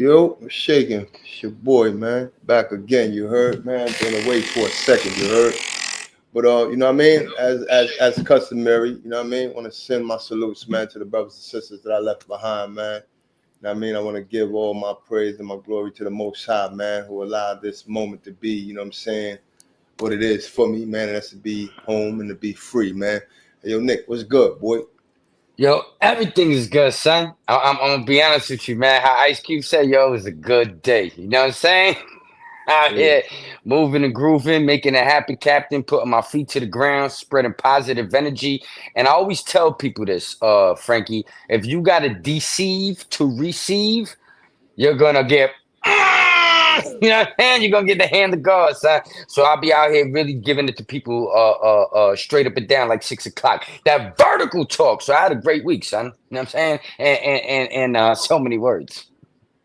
Yo, I'm shaking. It's your boy, man. Back again, you heard, man. Been away for a second, you heard. But you know what I mean? As customary, you know what I mean? Want to send my salutes, man, to the brothers and sisters that I left behind, man. You know what I mean? I want to give all my praise and my glory to the Most High, man, who allowed this moment to be, you know what I'm saying, what it is for me, man, and that's to be home and to be free, man. Hey, yo, Nick, what's good, boy? Yo, everything is good, son. I'm gonna be honest with you, man. How Ice Cube said, yo, it was a good day. You know what I'm saying? Out Yeah. here, moving and grooving, making a happy captain, putting my feet to the ground, spreading positive energy. And I always tell people this, Frankie, if you gotta deceive to receive, you're gonna get, you know what I'm saying? You're gonna get the hand of God, son. So I'll be out here really giving it to people straight up and down like 6 o'clock. That vertical talk. So I had a great week, son. You know what I'm saying? And so many words.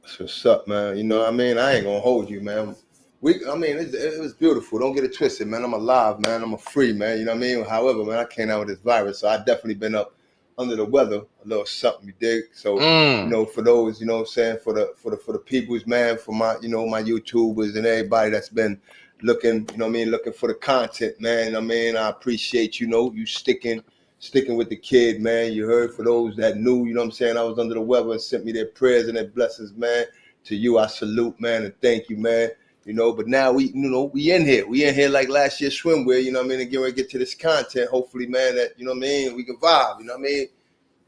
That's what's up, man. You know what I mean? I ain't gonna hold you, man. I mean, it was beautiful. Don't get it twisted, man. I'm alive, man. I'm a free, man. You know what I mean? However, man, I came out with this virus, so I definitely been up under the weather, a little something, you dig? So, you Mm. know, for those, you know what I'm saying, for the people's, man, for my, you know, my YouTubers and everybody that's been looking, you know what I mean, looking for the content, man. I mean, I appreciate, you know, you sticking with the kid, man. You heard, for those that knew, you know what I'm saying, I was under the weather and sent me their prayers and their blessings, man. To you, I salute, man, and thank you, man. You know, but now we, you know, we in here. We in here like last year's swimwear, you know what I mean, and get ready to get to this content. Hopefully, man, that, you know what I mean, we can vibe, you know what I mean?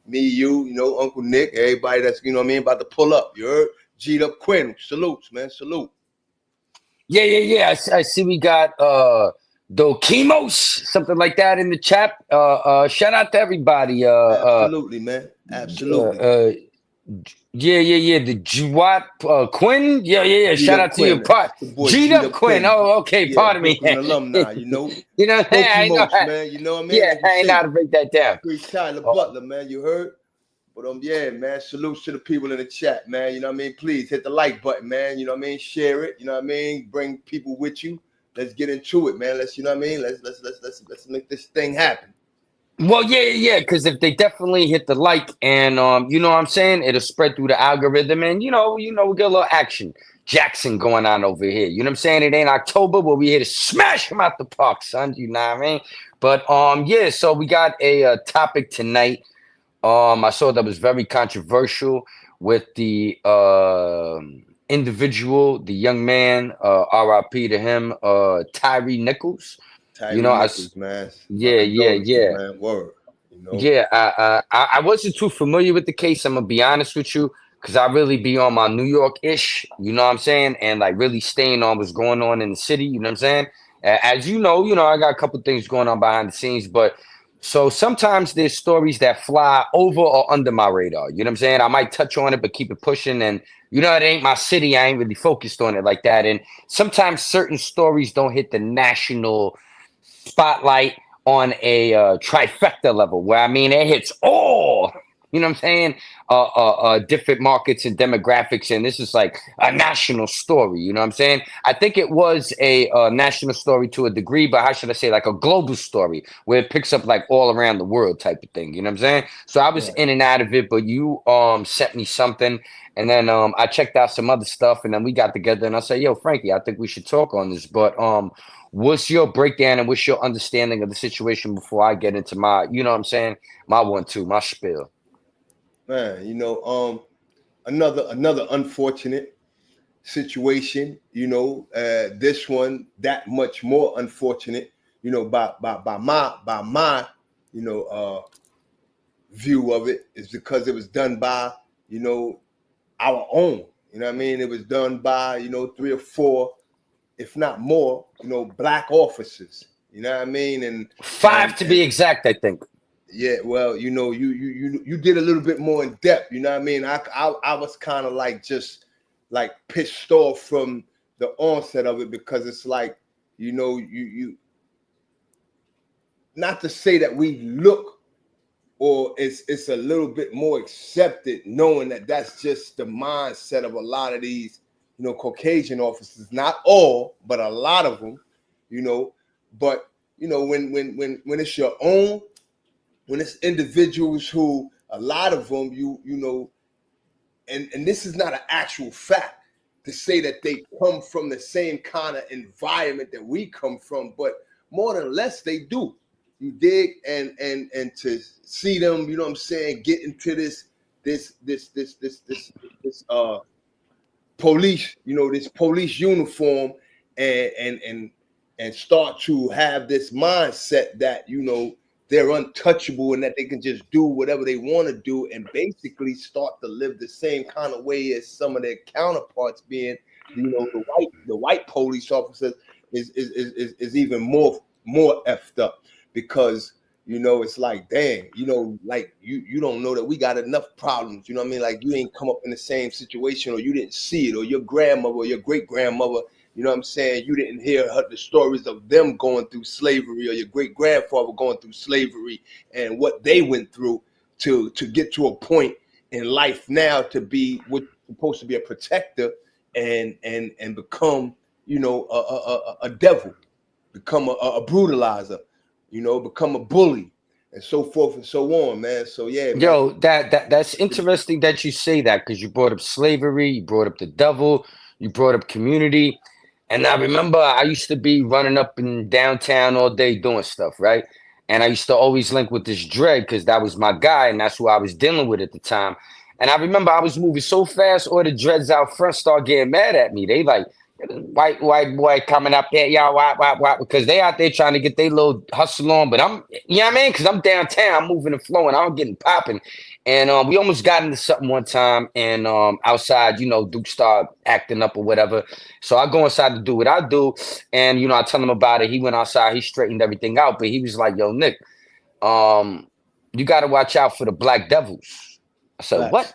Me, you know, Uncle Nick, everybody that's, you know what I mean, about to pull up. You heard? G'd up Quinn. Salutes, man. Salute. Yeah. I see we got Dokimos, something like that in the chat. Shout out to everybody. Absolutely, man. Absolutely. Uh, yeah. The Jwat Quinn. Yeah. G'd Shout up out to you, Quinn. part. That's the boy G'd G'd up up Quinn. Quinn. Oh, okay. Yeah, Pardon me. Brooklyn alumni, you know. You know, I know. Pokemos, man. You know what I mean? Yeah, Like we I ain't know how say, to break that down. free Tyler Oh, Butler, man. You heard? But yeah, man. Salutes to the people in the chat, man. You know what I mean? Please hit the like button, man. You know what I mean? Share it. You know what I mean? Bring people with you. Let's get into it, man. Let's, you know what I mean? Let's make this thing happen. well, yeah. Because if they definitely hit the like and you know what I'm saying, it'll spread through the algorithm, and we get a little action. Jackson going on over here. You know what I'm saying? It ain't October, but we here to smash him out the park, son. You know what I mean? But yeah. So we got a topic tonight. I saw that was very controversial with the individual, the young man, RIP to him, Tyree Nichols. You Tyree know, Nichols, man. My yeah, yeah, condolences, yeah, man. Word. You know? yeah. I wasn't too familiar with the case. I'm gonna be honest with you, because I really be on my New York ish. You know what I'm saying, and like really staying on what's going on in the city. You know what I'm saying. As you know, I got a couple things going on behind the scenes, but so sometimes there's stories that fly over or under my radar. You know what I'm saying? I might touch on it, but keep it pushing. And you know, it ain't my city. I ain't really focused on it like that. And sometimes certain stories don't hit the national spotlight on a trifecta level, where I mean it hits all. You know what I'm saying? Different markets and demographics, and this is like a national story. You know what I'm saying? I think it was a national story to a degree, but how should I say, like a global story where it picks up like all around the world type of thing. You know what I'm saying? So I was Right. in and out of it, but you sent me something, and then I checked out some other stuff, and then we got together, and I said, "Yo, Frankie, I think we should talk on this." But what's your breakdown and what's your understanding of the situation before I get into my, you know what I'm saying, my one, two, my spiel? Man, you know, another unfortunate situation, you know, this one that much more unfortunate, you know, by my you know view of it, is because it was done by, you know, our own. You know what I mean? It was done by, you know, 3 or 4, if not more, you know, black officers. You know what I mean? Five to And be exact, I think. yeah, well, you know, you did a little bit more in depth. You know what I mean? I was kind of like just like pissed off from the onset of it, because it's like, you know, you not to say that we look, or it's a little bit more accepted, knowing that that's just the mindset of a lot of these, you know, Caucasian officers. Not all, but a lot of them, you know. But you know, when it's your own, when it's individuals who, a lot of them, you know, and this is not an actual fact to say that they come from the same kind of environment that we come from, but more than less they do. You dig? And to see them, you know what I'm saying, get into this police, you know, this police uniform and start to have this mindset that, you know, they're untouchable and that they can just do whatever they want to do and basically start to live the same kind of way as some of their counterparts, being, you know, the white police officers is even more effed up, because, you know, it's like, dang, you know, like you don't know that we got enough problems, you know what I mean? Like, you ain't come up in the same situation, or you didn't see it, or your grandmother or your great grandmother, you know what I'm saying, you didn't hear the stories of them going through slavery, or your great grandfather going through slavery and what they went through to get to a point in life now to be what's supposed to be a protector and become, you know, a devil, become a brutalizer, you know, become a bully, and so forth and so on, man. So yeah, man. Yo, that's interesting that you say that, because you brought up slavery, you brought up the devil, you brought up community. And I remember I used to be running up in downtown all day doing stuff, right? And I used to always link with this Dre, because that was my guy and that's who I was dealing with at the time. And I remember I was moving so fast, all the dreads out front start getting mad at me. They like, white boy coming up there, y'all, why, because they out there trying to get their little hustle on. But I'm, you know what I mean? Because I'm downtown, I'm moving and flowing, I'm getting popping. And we almost got into something one time, and outside, you know, Duke started acting up or whatever. So I go inside to do what I do, and you know, I tell him about it. He went outside, he straightened everything out, but he was like, "Yo, Nick, you got to watch out for the black devils." I said, Facts. "What?"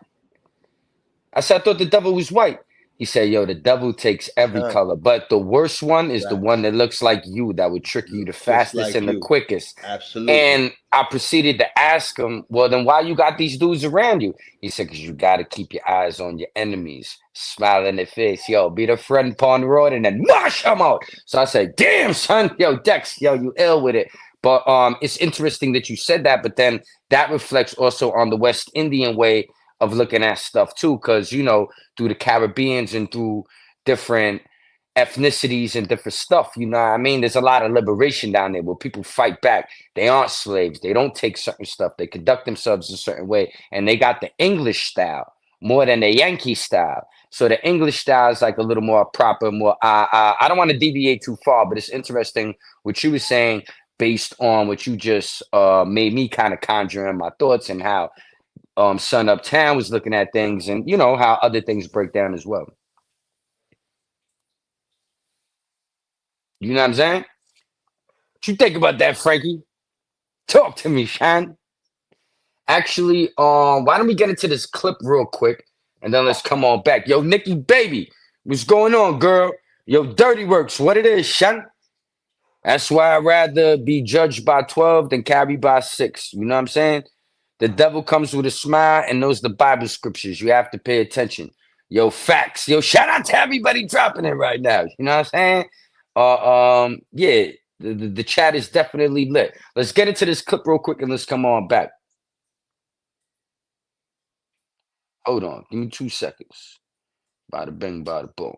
I said, "I thought the devil was white." He said, "Yo, the devil takes every color, but the worst one is the one that looks like you, that would trick you the fastest like and the you. quickest." Absolutely. And I proceeded to ask him, "Well, then why you got these dudes around you?" He said, "Because you got to keep your eyes on your enemies, smile in their face, yo, be the friend upon the road, and then mash them out." So I said, "Damn, son, yo, Dex, yo, you ill with it." But it's interesting that you said that, but then that reflects also on the West Indian way of looking at stuff too, because, you know, through the Caribbeans and through different ethnicities and different stuff, you know what I mean? There's a lot of liberation down there where people fight back. They aren't slaves. They don't take certain stuff. They conduct themselves a certain way. And they got the English style more than the Yankee style. So the English style is like a little more proper, more, I don't want to deviate too far, but it's interesting what you were saying based on what you just made me kind of conjure in my thoughts, and how Sun Uptown was looking at things, and you know how other things break down as well. You know what I'm saying? What you think about that, Frankie? Talk to me, Sean. Actually, why don't we get into this clip real quick, and then let's come on back. Yo, Nikki, baby, what's going on, girl? Yo, Dirty Works, what it is, Sean? That's why I'd rather be judged by 12 than carried by 6. You know what I'm saying? The devil comes with a smile, and those are the Bible scriptures. You have to pay attention. Yo, facts. Yo, shout out to everybody dropping it right now. You know what I'm saying? Yeah, the chat is definitely lit. Let's get into this clip real quick and let's come on back. Hold on, give me 2 seconds. Bada bing, bada boom.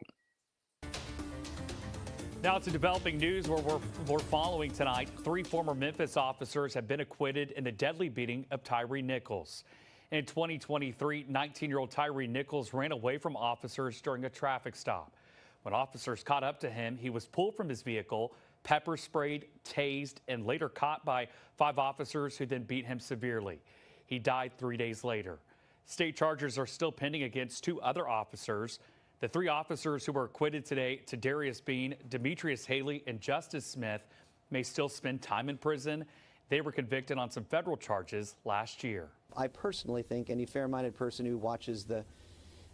Now to developing news where we're following tonight. 3 former Memphis officers have been acquitted in the deadly beating of TYRE Nichols. In 2023, 19-year-old TYRE Nichols ran away from officers during a traffic stop. When officers caught up to him, he was pulled from his vehicle, pepper sprayed, tased, and later caught by 5 officers who then beat him severely. He died 3 days later. State charges are still pending against 2 other officers. The 3 officers who were acquitted today, Tadarius Bean, Demetrius Haley, and Justice Smith, may still spend time in prison. They were convicted on some federal charges last year. I personally think any fair-minded person who watches the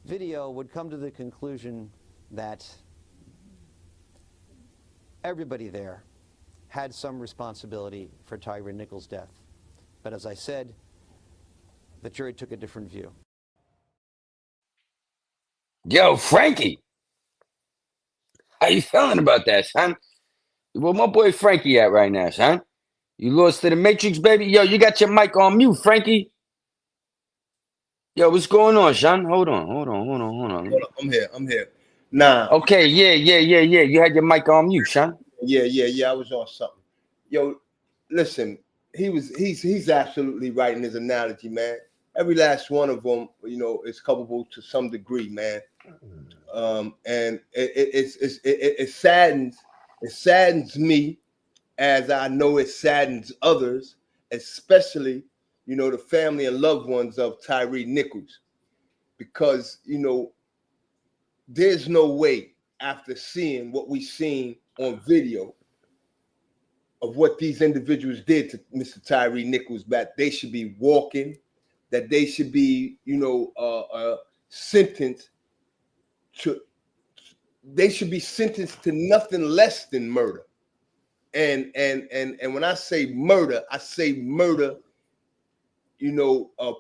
video would come to the conclusion that everybody there had some responsibility for TYRE Nichols' death. But as I said, the jury took a different view. Yo, Frankie, how you feeling about that, son? Where my boy Frankie at right now, son? You lost to the Matrix, baby? Yo, you got your mic on mute, Frankie. Yo, what's going on, Sean? Hold on. I'm here. Nah, Okay, yeah. You had your mic on mute, Sean. yeah. I was on something. Yo, listen, he's absolutely right in his analogy, man. Every last one of them, is culpable to some degree, man. And it saddens me, as I know it saddens others, especially, the family and loved ones of TYRE Nichols, because, there's no way, after seeing what we seen on video of what these individuals did to Mr. TYRE Nichols, that they should be walking, that they should be, sentenced to, they should be sentenced to nothing less than murder. And when I say murder,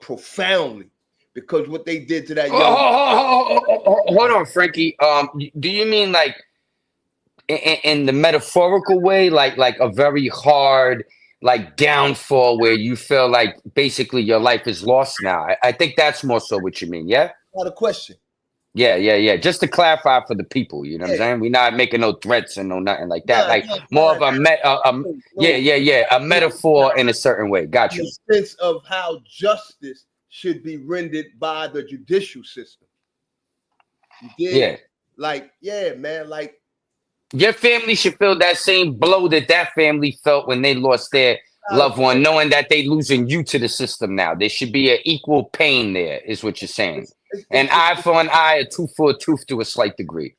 profoundly, because what they did to that young. Hold on, Frankie. Do you mean like in the metaphorical way, like a very hard like downfall where you feel like basically your life is lost now? I think that's more so what you mean, yeah? Not a question. Yeah. Just to clarify for the people, you know what I'm saying? We're not making no threats and no nothing like that. Like more of a a metaphor in a certain way. Got you. In the sense of how justice should be rendered by the judicial system. You did? Yeah. Like, yeah, man, like your family should feel that same blow that family felt when they lost their loved one, knowing that they losing you to the system now. There should be an equal pain there, is what you're saying. An eye for an eye, a tooth for a tooth to a slight degree.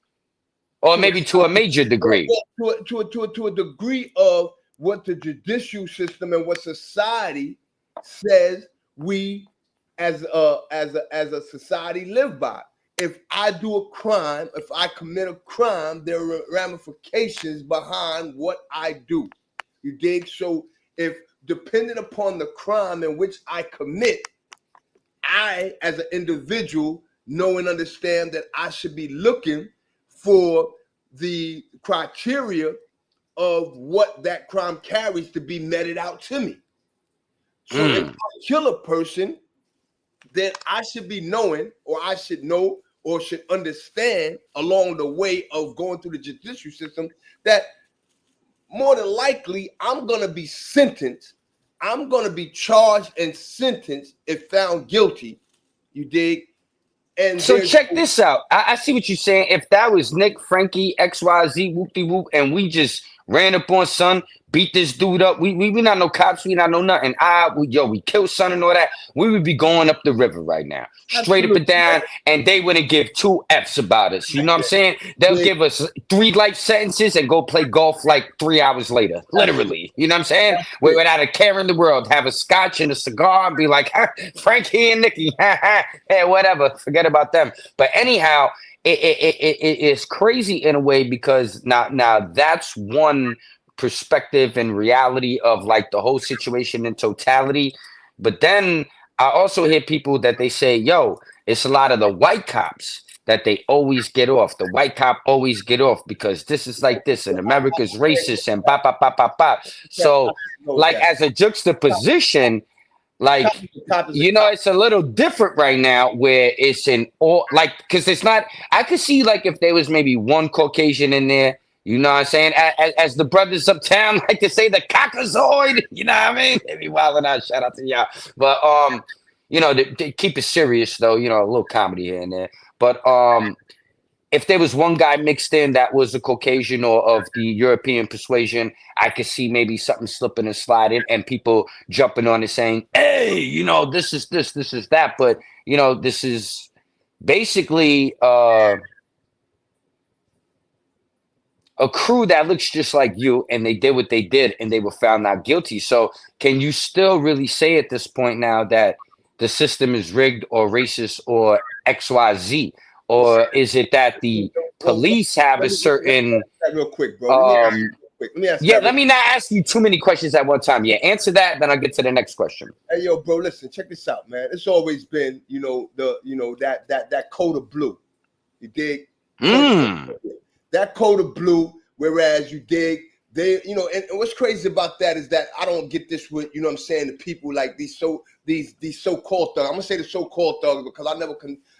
Or maybe to a major degree. To a degree of what the judicial system and what society says we as a society live by. If I do a crime, if I commit a crime, there are ramifications behind what I do. You dig? So if depending upon the crime in which I commit, I, as an individual, know and understand that I should be looking for the criteria of what that crime carries to be meted out to me. So if I kill a person, then I should be knowing, or I should know, or should understand along the way of going through the judicial system that more than likely I'm going to be sentenced. I'm going to be charged and sentenced if found guilty. You dig? And so check this out. I see what you're saying. If that was Nick, Frankie, XYZ, whoop-de-whoop, and we just ran up on son, beat this dude up. We not no cops, we not no nothing. We killed son and all that. We would be going up the river right now, straight up and down, and they wouldn't give 2 F's about us. You know what I'm saying? They'll give us 3 life sentences and go play golf like 3 hours later, literally. You know what I'm saying? Without a care in the world, have a scotch and a cigar and be like, Frankie and Nicky, hey, whatever, forget about them. But anyhow, it is crazy in a way because now that's one perspective and reality of like the whole situation in totality. But then I also hear people that they say, yo, it's a lot of the white cops that they always get off. The white cop always get off because this is like this and America's racist and ba ba ba ba ba. So like as a juxtaposition, like, it's a little different right now where it's in all like, because it's not, I could see like if there was maybe one Caucasian in there, you know what I'm saying? As the brothers uptown like to say, the cockazoid, you know what I mean? Maybe wilding out, shout out to y'all. But, they keep it serious though, a little comedy here and there. But if there was one guy mixed in that was a Caucasian or of the European persuasion, I could see maybe something slipping and sliding and people jumping on it saying, hey, this is this is that. But, this is basically a crew that looks just like you and they did what they did and they were found not guilty. So can you still really say at this point now that the system is rigged or racist or XYZ? Or is it that the police have a certain real quick, bro? Let me not ask you too many questions at one time. Yeah, answer that, then I'll get to the next question. Hey, yo, bro, listen, check this out, man. It's always been, that code of blue. You dig? That code of blue, whereas you dig they, you know, and what's crazy about that is that I don't get this with, you know what I'm saying, the people like these so-called thugs. I'm gonna say the so-called thugs because I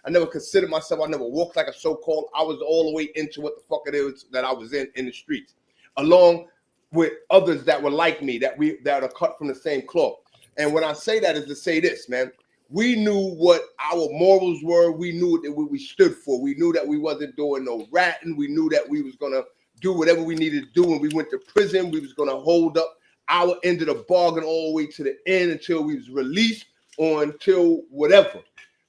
never considered myself, I never walked like a so-called. I was all the way into what the fuck it is that I was in the streets, along with others that were like me, that are cut from the same cloth. And when I say that is to say this, man. We knew what our morals were. We knew that what we stood for. We knew that we wasn't doing no ratting. We knew that we was gonna do whatever we needed to do. When we went to prison, we was gonna hold up our end of the bargain all the way to the end until we was released or until whatever.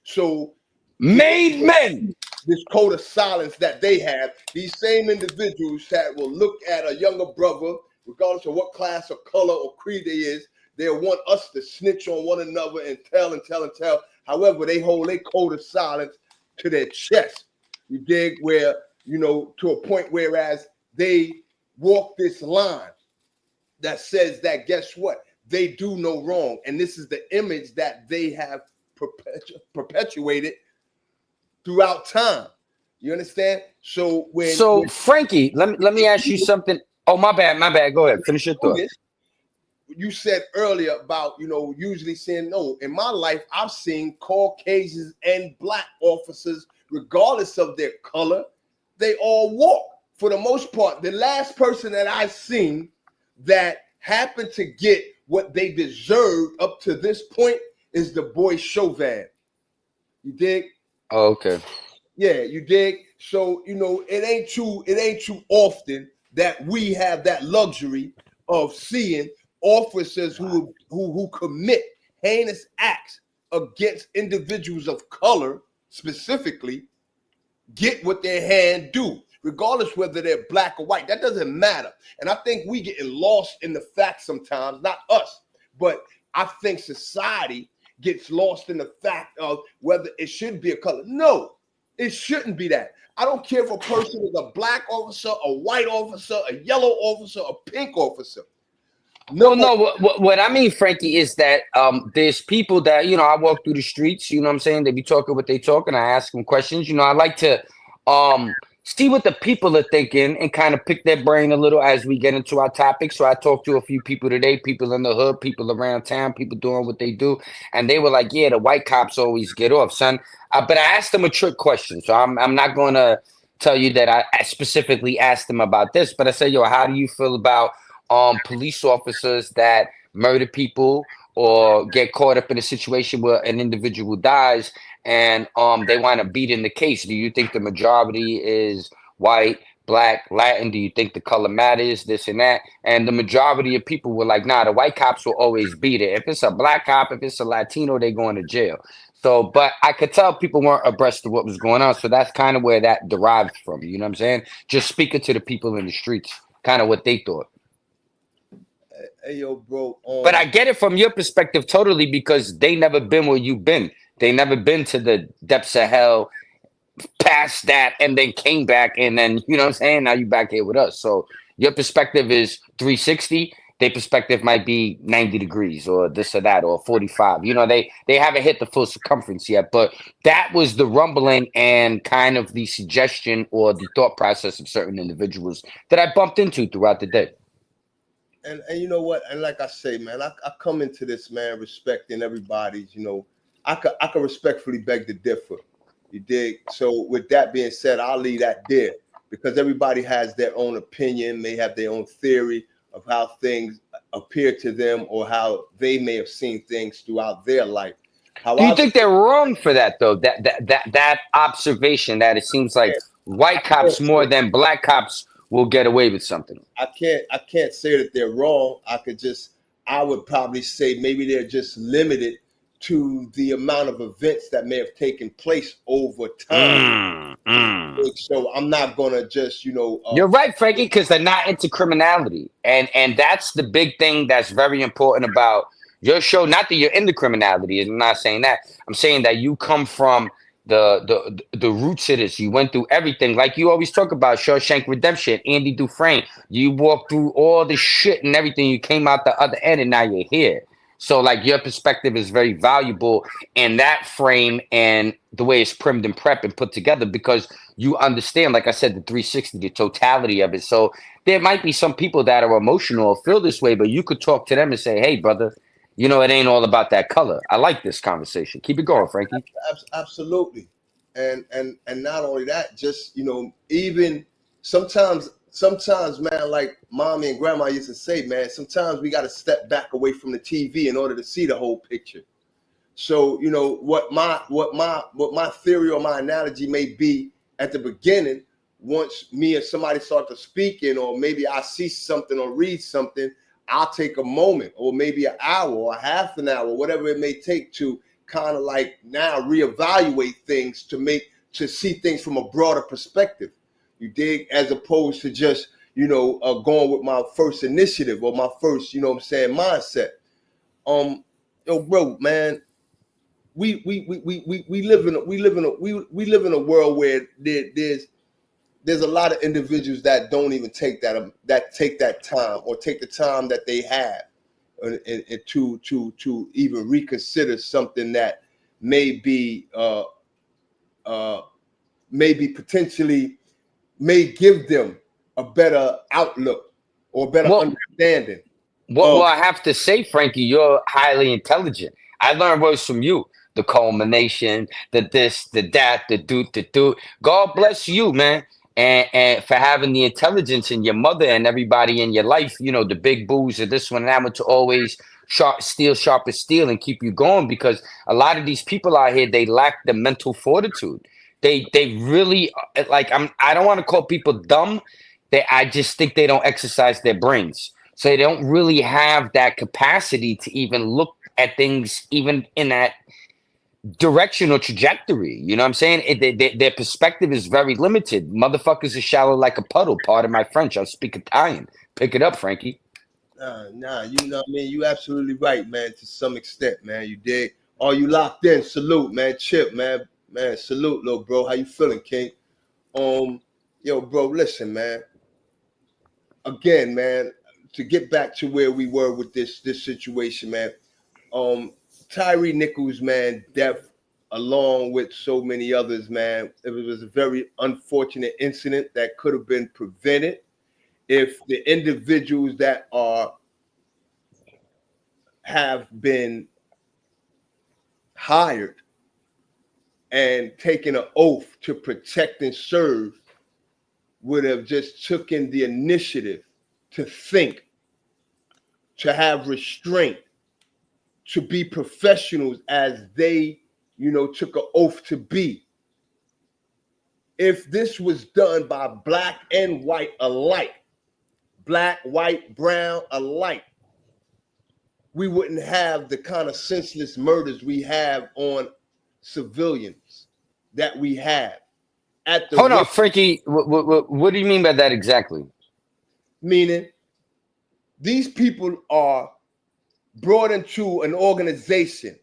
So made men. This code of silence that they have, these same individuals that will look at a younger brother, regardless of what class or color or creed they is, they'll want us to snitch on one another and tell and tell and tell. However, they hold their code of silence to their chest. You dig? Where, you know, to a point whereas they walk this line that says that, guess what? They do no wrong. And this is the image that they have perpetuated throughout time. You understand? So Frankie, let me ask you something. Oh, my bad. Go ahead. Finish your thought. You said earlier about, you know, usually saying no. In my life, I've seen Caucasians and black officers, regardless of their color, they all walk. For the most part, the last person that I've seen that happened to get what they deserved up to this point is the boy Chauvin. You dig? Oh, okay. Yeah, you dig? So, you know, it ain't too often that we have that luxury of seeing officers who commit heinous acts against individuals of color specifically get what their hand do, regardless whether they're black or white. That doesn't matter. And I think we getting lost in the facts sometimes, not us, but I think society gets lost in the fact of whether it should be a color. No, it shouldn't be that. I don't care if a person is a black officer, a white officer, a yellow officer, a pink officer. No. What I mean, Frankie, is that there's people that, you know, I walk through the streets, you know what I'm saying? They be talking what they talking. I ask them questions. You know, I like to see what the people are thinking and kind of pick their brain a little as we get into our topic. So I talked to a few people today, people in the hood, people around town, people doing what they do. And they were like, yeah, the white cops always get off, son. But I asked them a trick question. So I'm not going to tell you that I specifically asked them about this, but I said, yo, how do you feel about police officers that murder people or get caught up in a situation where an individual dies and they want to beat in the case? Do you think the majority is white, black, Latin? Do you think the color matters, this and that? And the majority of people were like, nah, the white cops will always beat it. If it's a black cop, if it's a Latino, they going to jail. So, but I could tell people weren't abreast of what was going on. So that's kind of where that derives from. You know what I'm saying? Just speaking to the people in the streets, kind of what they thought. Hey, yo, bro. But I get it from your perspective totally, because they never been where you've been. They never been to the depths of hell, past that, and then came back. And then, you know what I'm saying? Now you back here with us. So your perspective is 360. Their perspective might be 90 degrees or this or that or 45. You know, they haven't hit the full circumference yet. But that was the rumbling and kind of the suggestion or the thought process of certain individuals that I bumped into throughout the day. And you know what? And like I say, man, I come into this, man, respecting everybody's, you know, I could respectfully beg to differ. You dig? So with that being said, I'll leave that there because everybody has their own opinion, may have their own theory of how things appear to them or how they may have seen things throughout their life. Do you think they're wrong for that, though? That observation that it seems like white cops more than black cops will get away with something. I can't say that they're wrong. I would probably say maybe they're just limited to the amount of events that may have taken place over time. So I'm not gonna just, you know. You're right, Frankie, because they're not into criminality, and that's the big thing that's very important about your show. Not that you're into criminality. I'm not saying that. I'm saying that you come from the roots of this. You went through everything, like you always talk about Shawshank Redemption, Andy Dufresne. You walked through all the shit and everything. You came out the other end, and now you're here. So like your perspective is very valuable in that frame and the way it's primed and prepped and put together, because you understand, like I said, the 360, the totality of it. So there might be some people that are emotional or feel this way, but you could talk to them and say, hey, brother, you know, it ain't all about that color. I like this conversation. Keep it going, Frankie. Absolutely. And not only that, just, you know, even sometimes, man, like mommy and grandma used to say, man, sometimes we got to step back away from the TV in order to see the whole picture. So, you know, what my theory or my analogy may be at the beginning, once me and somebody start to speaking, or maybe I see something or read something, I'll take a moment or maybe an hour or half an hour, whatever it may take, to kind of like now reevaluate things, to see things from a broader perspective. You dig? As opposed to just, you know, going with my first initiative or my first, you know what I'm saying, mindset. Yo, bro, man, we live in a world where there's a lot of individuals that don't even take that time, or take the time that they have to even reconsider something that may potentially may give them a better outlook or better understanding. Well, I have to say, Frankie, you're highly intelligent. I learned words from you. The culmination, the this, the that, the do, the do. God bless you, man. And for having the intelligence in your mother and everybody in your life, you know, the big boos of this one and that one, to always sharp as steel and keep you going, because a lot of these people out here, they lack the mental fortitude. They really, like, I don't want to call people dumb. I just think they don't exercise their brains. So they don't really have that capacity to even look at things even in that direction or trajectory. You know what I'm saying? Their perspective is very limited. Motherfuckers are shallow like a puddle. Pardon my French. I speak Italian. Pick it up, Frankie. Nah, you know what I mean? You absolutely right, man, to some extent, man. You dig? Are you locked in? Salute, man. Chip, man. Man, salute, little bro. How you feeling, King? Yo, bro, listen, man. Again, man, to get back to where we were with this situation, man. TYRE Nichols, man, death, along with so many others, man. It was a very unfortunate incident that could have been prevented if the individuals that have been hired and taken an oath to protect and serve would have just taken the initiative to think, to have restraint, to be professionals as they, you know, took an oath to be. If this was done by black and white alike, black, white, brown alike, we wouldn't have the kind of senseless murders we have on civilians that we have. Hold on, Frankie. What do you mean by that exactly? Meaning, these people are brought into an organization.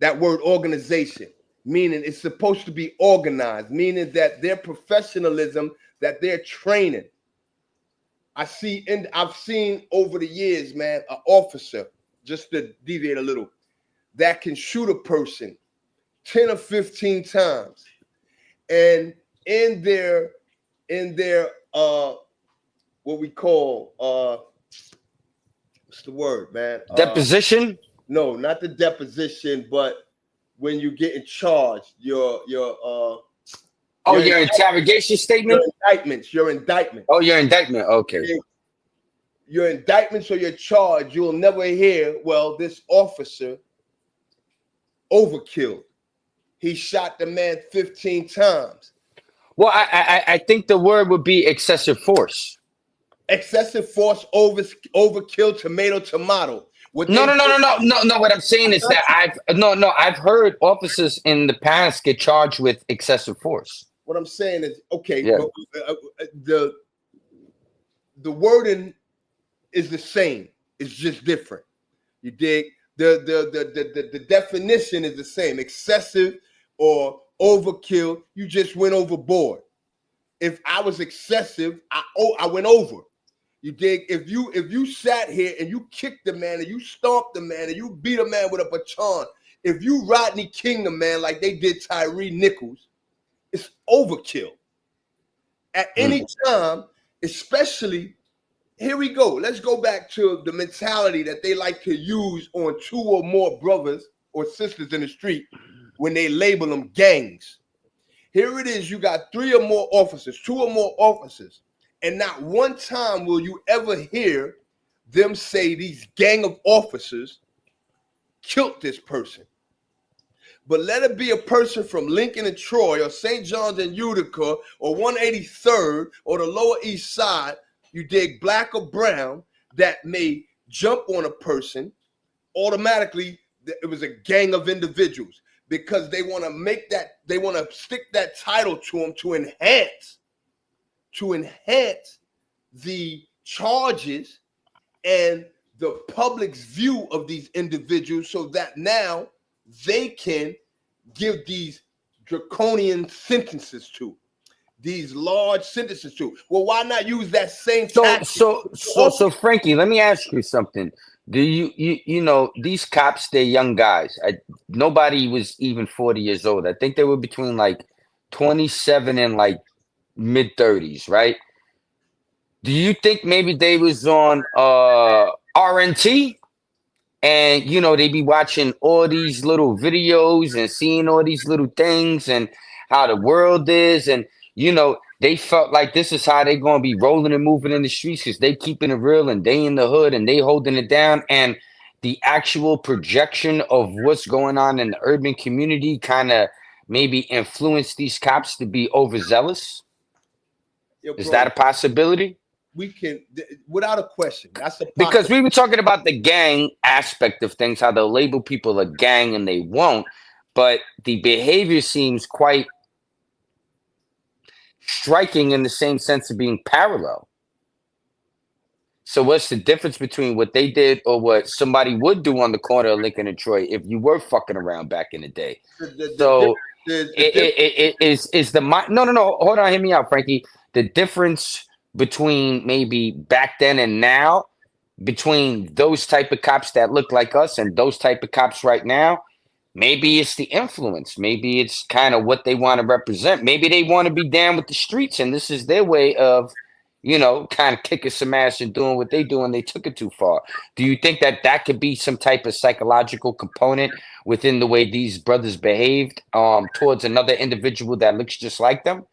That word organization, meaning it's supposed to be organized, meaning that their professionalism, that their training. I've seen over the years, man, an officer, just to deviate a little, that can shoot a person 10 or 15 times. And in their what we call what's the word, man? Deposition? No, not the deposition, but when you get in charge, your interrogation statement? Your indictment. Oh, your indictment. Okay. Your indictments or your charge, you'll never hear, well, this officer overkilled. He shot the man 15 times. Well, I think the word would be excessive force. Excessive force, overkill, tomato. No. What I'm saying is that I've heard officers in the past get charged with excessive force. What I'm saying is, okay, yeah. But, the wording is the same. It's just different. You dig? The definition is the same. Excessive or overkill. You just went overboard. If I was excessive, I went over. You dig? If you sat here and you kicked the man and you stomped the man and you beat a man with a baton, if you Rodney King the man like they did TYRE Nichols, it's overkill. At any time, especially, here we go. Let's go back to the mentality that they like to use on 2 or more brothers or sisters in the street when they label them gangs. Here it is. You got 3 or more officers, 2 or more officers. And not one time will you ever hear them say these gang of officers killed this person. But let it be a person from Lincoln and Troy or St. John's and Utica or 183rd or the Lower East Side, you dig, black or brown, that may jump on a person, automatically it was a gang of individuals, because they want to make that, they want to stick that title to them to enhance the charges and the public's view of these individuals, so that now they can give these draconian sentences to, these large sentences to. Well, why not use that same tactic? So Frankie, let me ask you something. Do you know these cops? They're young guys. Nobody was even 40 years old. I think they were between like 27 and like mid 30s, right? Do you think maybe they was on RNT? And, you know, they be watching all these little videos and seeing all these little things and how the world is. And, you know, they felt like this is how they're going to be rolling and moving in the streets, because they keeping it real and they in the hood and they holding it down. And the actual projection of what's going on in the urban community kind of maybe influenced these cops to be overzealous. Is that a possibility? We can, without a question. That's a because we were talking about the gang aspect of things, how they'll label people a gang and they won't, but the behavior seems quite striking in the same sense of being parallel. So what's the difference between what they did or what somebody would do on the corner of Lincoln and Troy if you were fucking around back in the day? No, hold on, hear me out, Frankie. The difference between maybe back then and now, between those type of cops that look like us and those type of cops right now, maybe it's the influence. Maybe it's kind of what they want to represent. Maybe they want to be down with the streets and this is their way of, you know, kind of kicking some ass and doing what they do, and they took it too far. Do you think that that could be some type of psychological component within the way these brothers behaved towards another individual that looks just like them?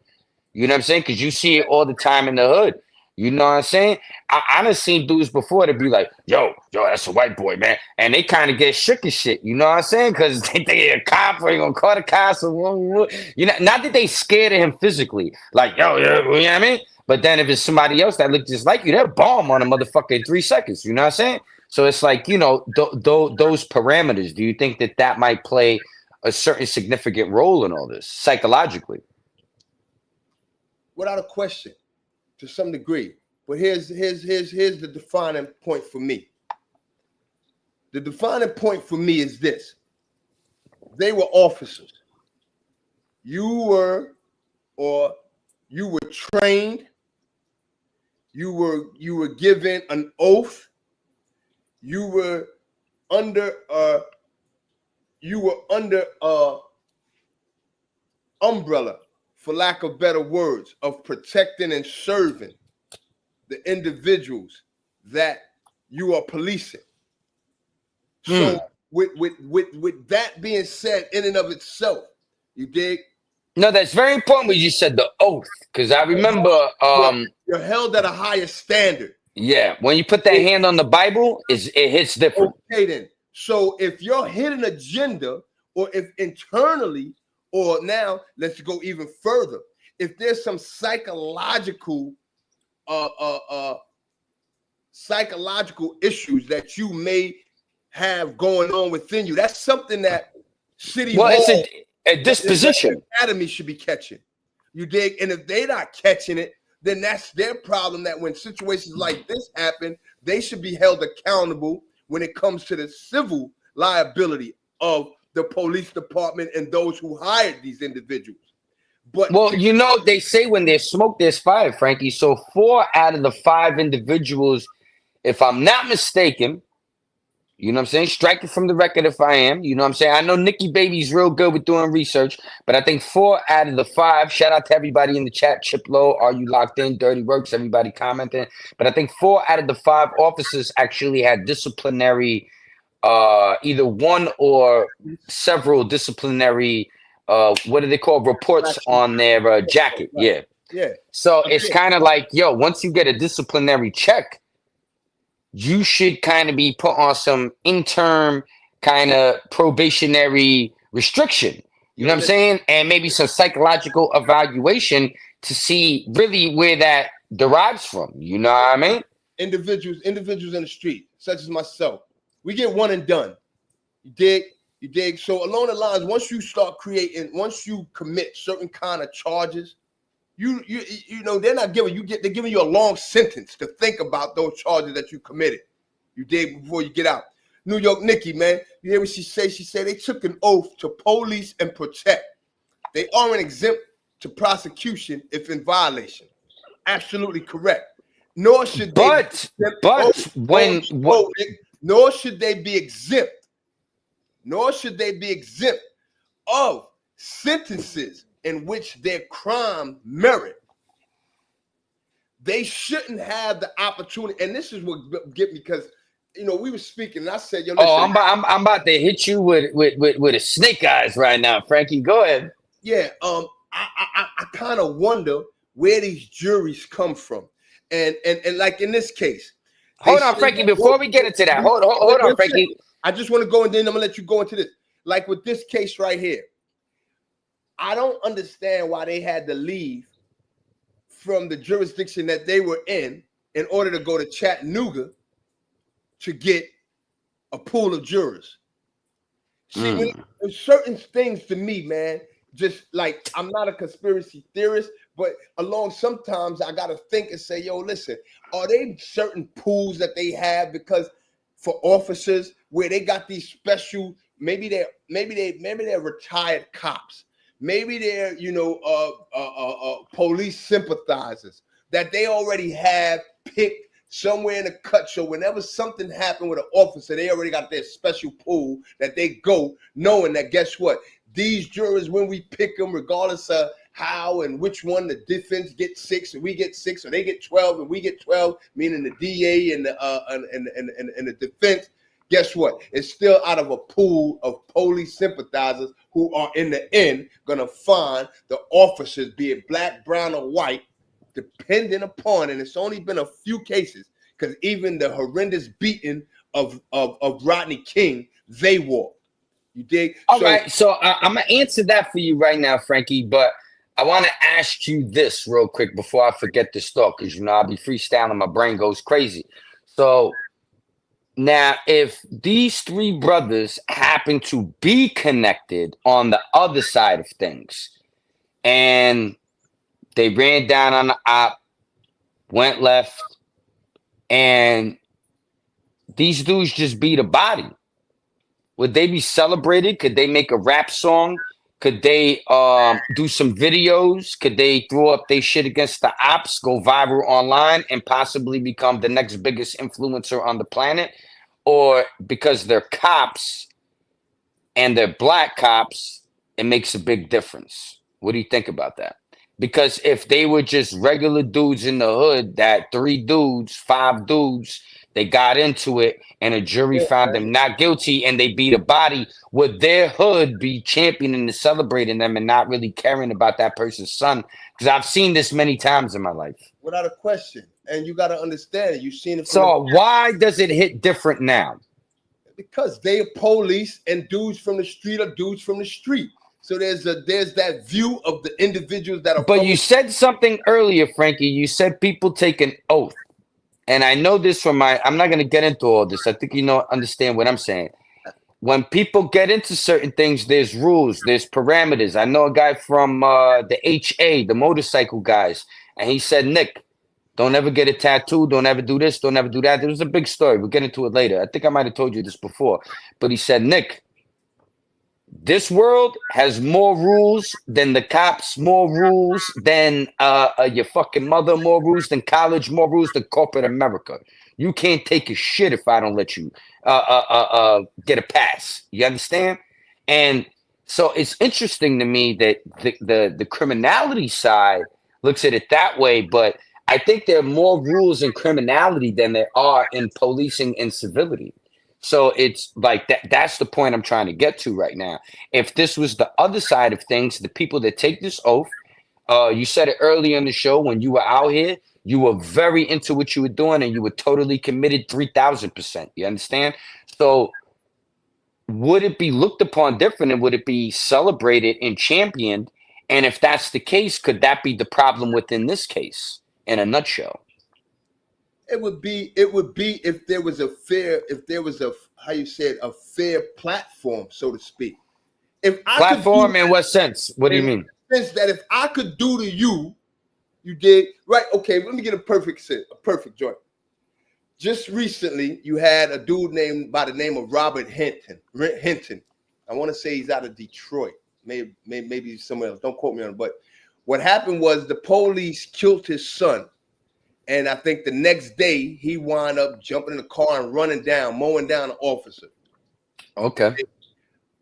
You know what I'm saying? Because you see it all the time in the hood. You know what I'm saying? I done seen dudes before to be like, yo, that's a white boy, man. And they kind of get shook as shit. You know what I'm saying? Because they think they're a cop or you're going to call the cops. Or, you know, not that they scared of him physically. Like, yo, you know what I mean? But then if it's somebody else that looks just like you, they'll bomb on a motherfucker in 3 seconds. You know what I'm saying? So it's like, you know, those parameters. Do you think that that might play a certain significant role in all this psychologically? Without a question, to some degree. But here's the defining point for me. The defining point for me is this. They were officers. You were trained. You were given an oath. You were under umbrella, for lack of better words, of protecting and serving the individuals that you are policing. So with that being said, in and of itself, you dig? No, that's very important what you said, the oath, because I remember you're held at a higher standard. Yeah, when you put that hand on the Bible, it hits different. Okay, then. So if your hidden agenda, or if internally, or now let's go even further, if there's some psychological issues that you may have going on within you, that's something that it's a disposition. Academy should be catching. You dig? And if they're not catching it, then that's their problem. That when situations like this happen, they should be held accountable when it comes to the civil liability of the police department and those who hired these individuals. But Well, you know, they say when there's smoke, there's fire, Frankie. So 4 out of the 5 individuals, if I'm not mistaken, you know what I'm saying? Strike it from the record if I am. You know what I'm saying? I know Nikki Baby's real good with doing research, but I think 4 out of the 5, shout out to everybody in the chat, Chip Low, are you locked in? Dirty Works, everybody commenting. But I think 4 out of the 5 officers actually had disciplinary, either one or several disciplinary, what do they call, reports on their jacket. Yeah. yeah, So it's kind of like, yo, once you get a disciplinary check, you should kind of be put on some interim kind of probationary restriction. You know what I'm saying? And maybe some psychological evaluation to see really where that derives from. You know what I mean? individuals in the street, such as myself, we get one and done. You dig? So along the lines, once you start creating, once you commit certain kind of charges, you know, they're not giving they're giving you a long sentence to think about those charges that you committed. You did before you get out. New York Nikki, man, you hear what she say? She said they took an oath to police and protect. They aren't exempt to prosecution if in violation. Absolutely correct. Nor should they. Nor should they be exempt. Nor should they be exempt of sentences in which their crime merit. They shouldn't have the opportunity, and this is what get me, because you know we were speaking, and I said, "Yo, listen, I'm about to hit you with a snake eyes right now, Frankie. Go ahead." Yeah, I kind of wonder where these juries come from, and like in this case, hold on, Frankie. Before we get into that, hold on, Frankie. I just want to go, and then I'm gonna let you go into this. Like with this case right here, I don't understand why they had to leave from the jurisdiction that they were in order to go to Chattanooga to get a pool of jurors. See, certain things to me, man, just like, I'm not a conspiracy theorist, but along sometimes I got to think and say, yo, listen, are they certain pools that they have because for officers where they got these special, maybe they're retired cops. Maybe they're, you know, police sympathizers that they already have picked somewhere in the cut. So whenever something happened with an officer, they already got their special pool that they go knowing that, guess what? These jurors, when we pick them, regardless of how and which one, the defense gets 6 and we get 6, or they get 12 and we get 12, meaning the DA and the defense. Guess what? It's still out of a pool of police sympathizers who are in the end gonna find the officers, be it black, brown, or white, depending upon, and it's only been a few cases, because even the horrendous beating of Rodney King, they walked. You dig? All right, so I'm gonna answer that for you right now, Frankie, but I want to ask you this real quick before I forget this thought, because you know I'll be freestyling, my brain goes crazy. So now, if these 3 brothers happen to be connected on the other side of things, and they ran down on the op, went left, and these dudes just beat a body, would they be celebrated? Could they make a rap song? Could they do some videos? Could they throw up their shit against the ops, go viral online, and possibly become the next biggest influencer on the planet? Or because they're cops and they're black cops, it makes a big difference? What do you think about that? Because if they were just regular dudes in the hood, that 3 dudes, 5 dudes, they got into it and a jury found them not guilty and they beat a body, would their hood be championing and celebrating them and not really caring about that person's son? Because I've seen this many times in my life. Without a question. And you got to understand it. You've seen it. So why does it hit different now? Because they are police and dudes from the street are dudes from the street. So there's that view of the individuals that are. But you said something earlier, Frankie. You said people take an oath. And I know this from I'm not going to get into all this. I think you understand what I'm saying. When people get into certain things, there's rules, there's parameters. I know a guy from the HA, the motorcycle guys, and he said, Nick, don't ever get a tattoo. Don't ever do this. Don't ever do that. There was a big story. We'll get into it later. I think I might have told you this before. But he said, Nick, This world has more rules than the cops, more rules than your fucking mother, more rules than college, more rules than corporate America. You can't take a shit if I don't let you get a pass. You understand? And so it's interesting to me that the criminality side looks at it that way, but I think there are more rules in criminality than there are in policing and civility. So it's like that's the point I'm trying to get to right now. If this was the other side of things, the people that take this oath, you said it earlier in the show when you were out here, you were very into what you were doing and you were totally committed 3000%. You understand? So would it be looked upon different and would it be celebrated and championed? And if that's the case, could that be the problem within this case in a nutshell? It would be if there was a how you said a fair platform, so to speak. If I Platform could in what sense? What do you mean? sense that if I could do to you, you did right. Okay, let me get a perfect joint. Just recently, you had a dude named by the name of Robert Hinton. I want to say he's out of Detroit. Maybe somewhere else. Don't quote me on it. But what happened was the police killed his son. And I think the next day he wound up jumping in the car and mowing down an officer. Okay.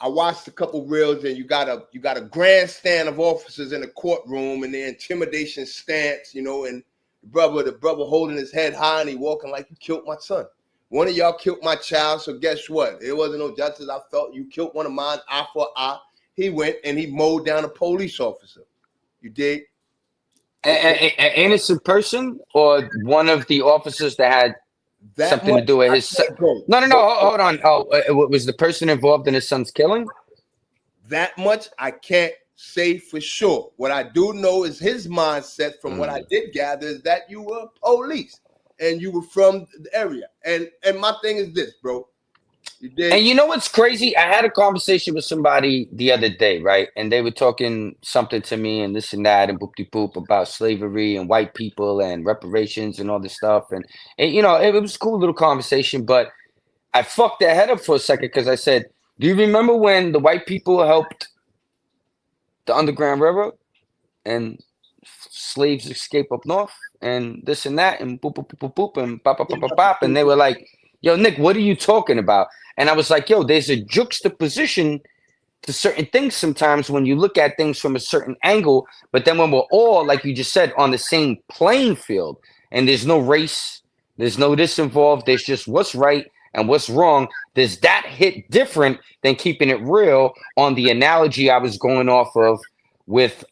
I watched a couple reels, and you got a grandstand of officers in the courtroom and their intimidation stance, and the brother holding his head high and he walking like, you killed my son. One of y'all killed my child, so guess what? It wasn't no justice. I felt you killed one of mine, eye for eye. He went and he mowed down a police officer. You dig? An innocent person or one of the officers that had something to do with his son? No, hold on. Was the person involved in his son's killing? That much I can't say for sure. What I do know is his mindset, from what I did gather, is that you were police and you were from the area. And my thing is this, bro. And you know what's crazy? I had a conversation with somebody the other day, right? And they were talking something to me and this and that and boop-de-boop about slavery and white people and reparations and all this stuff. And it was a cool little conversation, but I fucked their head up for a second because I said, do you remember when the white people helped the Underground Railroad and slaves escape up north and this and that and boop, boop, boop, boop, boop, and bop, bop, bop, bop, bop. And they were like, yo, Nick, what are you talking about? And I was like, yo, there's a juxtaposition to certain things sometimes when you look at things from a certain angle, but then when we're all, like you just said, on the same playing field and there's no race, there's no this involved, there's just what's right and what's wrong, does that hit different than keeping it real on the analogy I was going off of with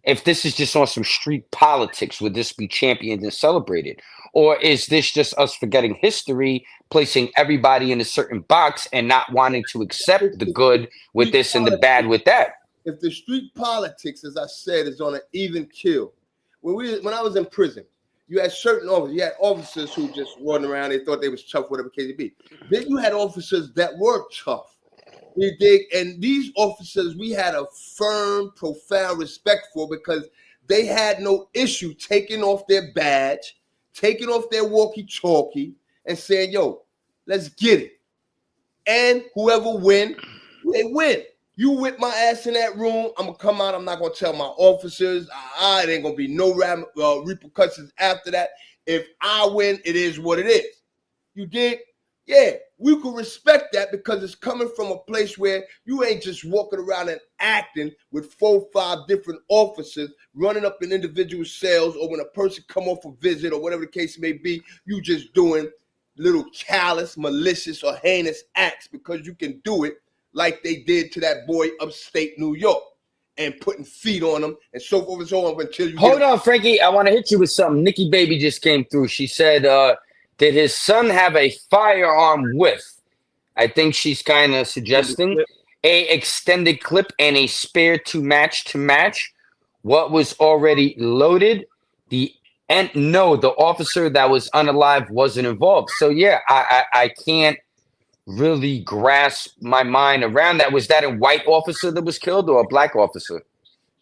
if this is just on some street politics, would this be championed and celebrated? Or is this just us forgetting history, placing everybody in a certain box and not wanting to accept the good with this and the bad with that? If the street politics, as I said, is on an even kill, when I was in prison, you had certain officers. You had officers who just running around. They thought they was tough, whatever case it be. Then you had officers that were tough. You dig? And these officers, we had a firm, profound respect for because they had no issue taking off their badge, taking off their walkie-talkie, and saying, yo, let's get it. And whoever win, they win. You whip my ass in that room, I'm going to come out. I'm not going to tell my officers. It ain't going to be no repercussions after that. If I win, it is what it is. You dig? Yeah, we could respect that because it's coming from a place where you ain't just walking around and acting with 4 or 5 different officers running up in individual cells, or when a person come off a visit or whatever the case may be, you just doing little callous, malicious, or heinous acts because you can do it like they did to that boy upstate New York and putting feet on him and so forth and so on until you Hold on, Frankie. I want to hit you with something. Nikki Baby just came through. She said, did his son have a firearm with? I think she's kind of suggesting a extended clip and a spare to match what was already loaded. No, the officer that was unalive wasn't involved. So yeah, I can't really grasp my mind around that. Was that a white officer that was killed or a black officer?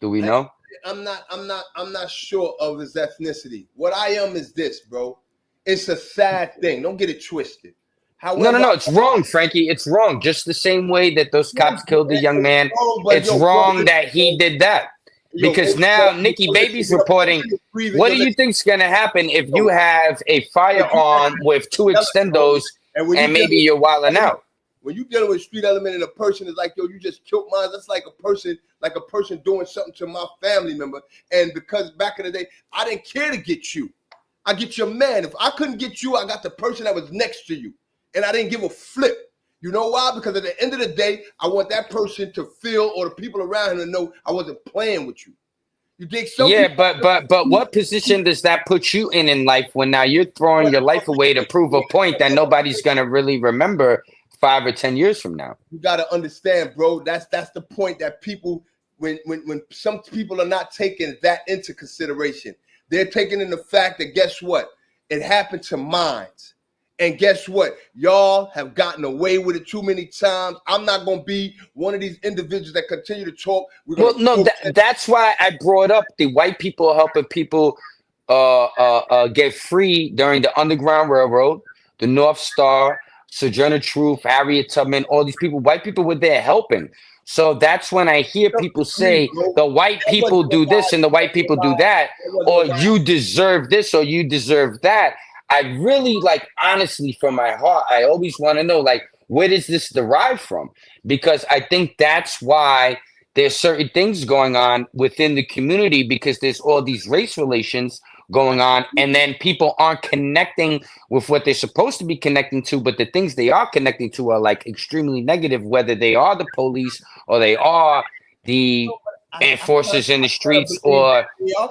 Do we know? I'm not sure of his ethnicity. What I am is this, bro. It's a sad thing. Don't get it twisted. No, no, However, no. It's wrong, Frankie. It's wrong. Just the same way that those cops killed the young man. but It's yo, bro, wrong that he did that. Because now Nikki Baby's reporting. What do you think's gonna happen if you have a firearm with two extendos and maybe you're wilding out? When you dealing with street element and a person is like, yo, you just killed mine. That's like a person doing something to my family member. And because back in the day, I didn't care to get you. I get your man. If I couldn't get you, I got the person that was next to you. And I didn't give a flip. You know why? Because at the end of the day, I want that person to feel, or the people around him to know I wasn't playing with you. You dig so? Yeah, but what position does that put you in life when now you're throwing your life away to prove a point that nobody's gonna really remember 5 or 10 years from now? You gotta understand, bro. That's the point that people, when some people are not taking that into consideration, they're taking in the fact that guess what? It happened to minds. And guess what? Y'all have gotten away with it too many times. I'm not going to be one of these individuals that continue to talk. Well, no, that's why I brought up the white people helping people get free during the Underground Railroad, the North Star, Sojourner Truth, Harriet Tubman, all these people. White people were there helping. So that's when I hear people say the white people do this and the white people do that, or you deserve this or you deserve that. I really, like, honestly, from my heart, I always want to know, like, where does this derive from? Because I think that's why there's certain things going on within the community, because there's all these race relations going on, and then people aren't connecting with what they're supposed to be connecting to, but the things they are connecting to are like extremely negative, whether they are the police or they are the enforcers in the streets or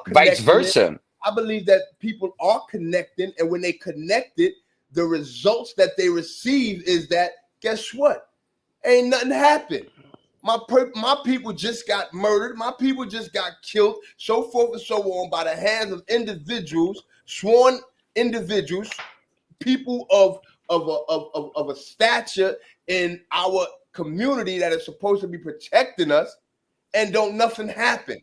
vice versa. I believe that people are connecting, and when they connected, the results that they receive is that, guess what? Ain't nothing happened. My people just got murdered. My people just got killed, so forth and so on, by the hands of individuals, sworn individuals, people of a stature in our community that is supposed to be protecting us, and don't nothing happen.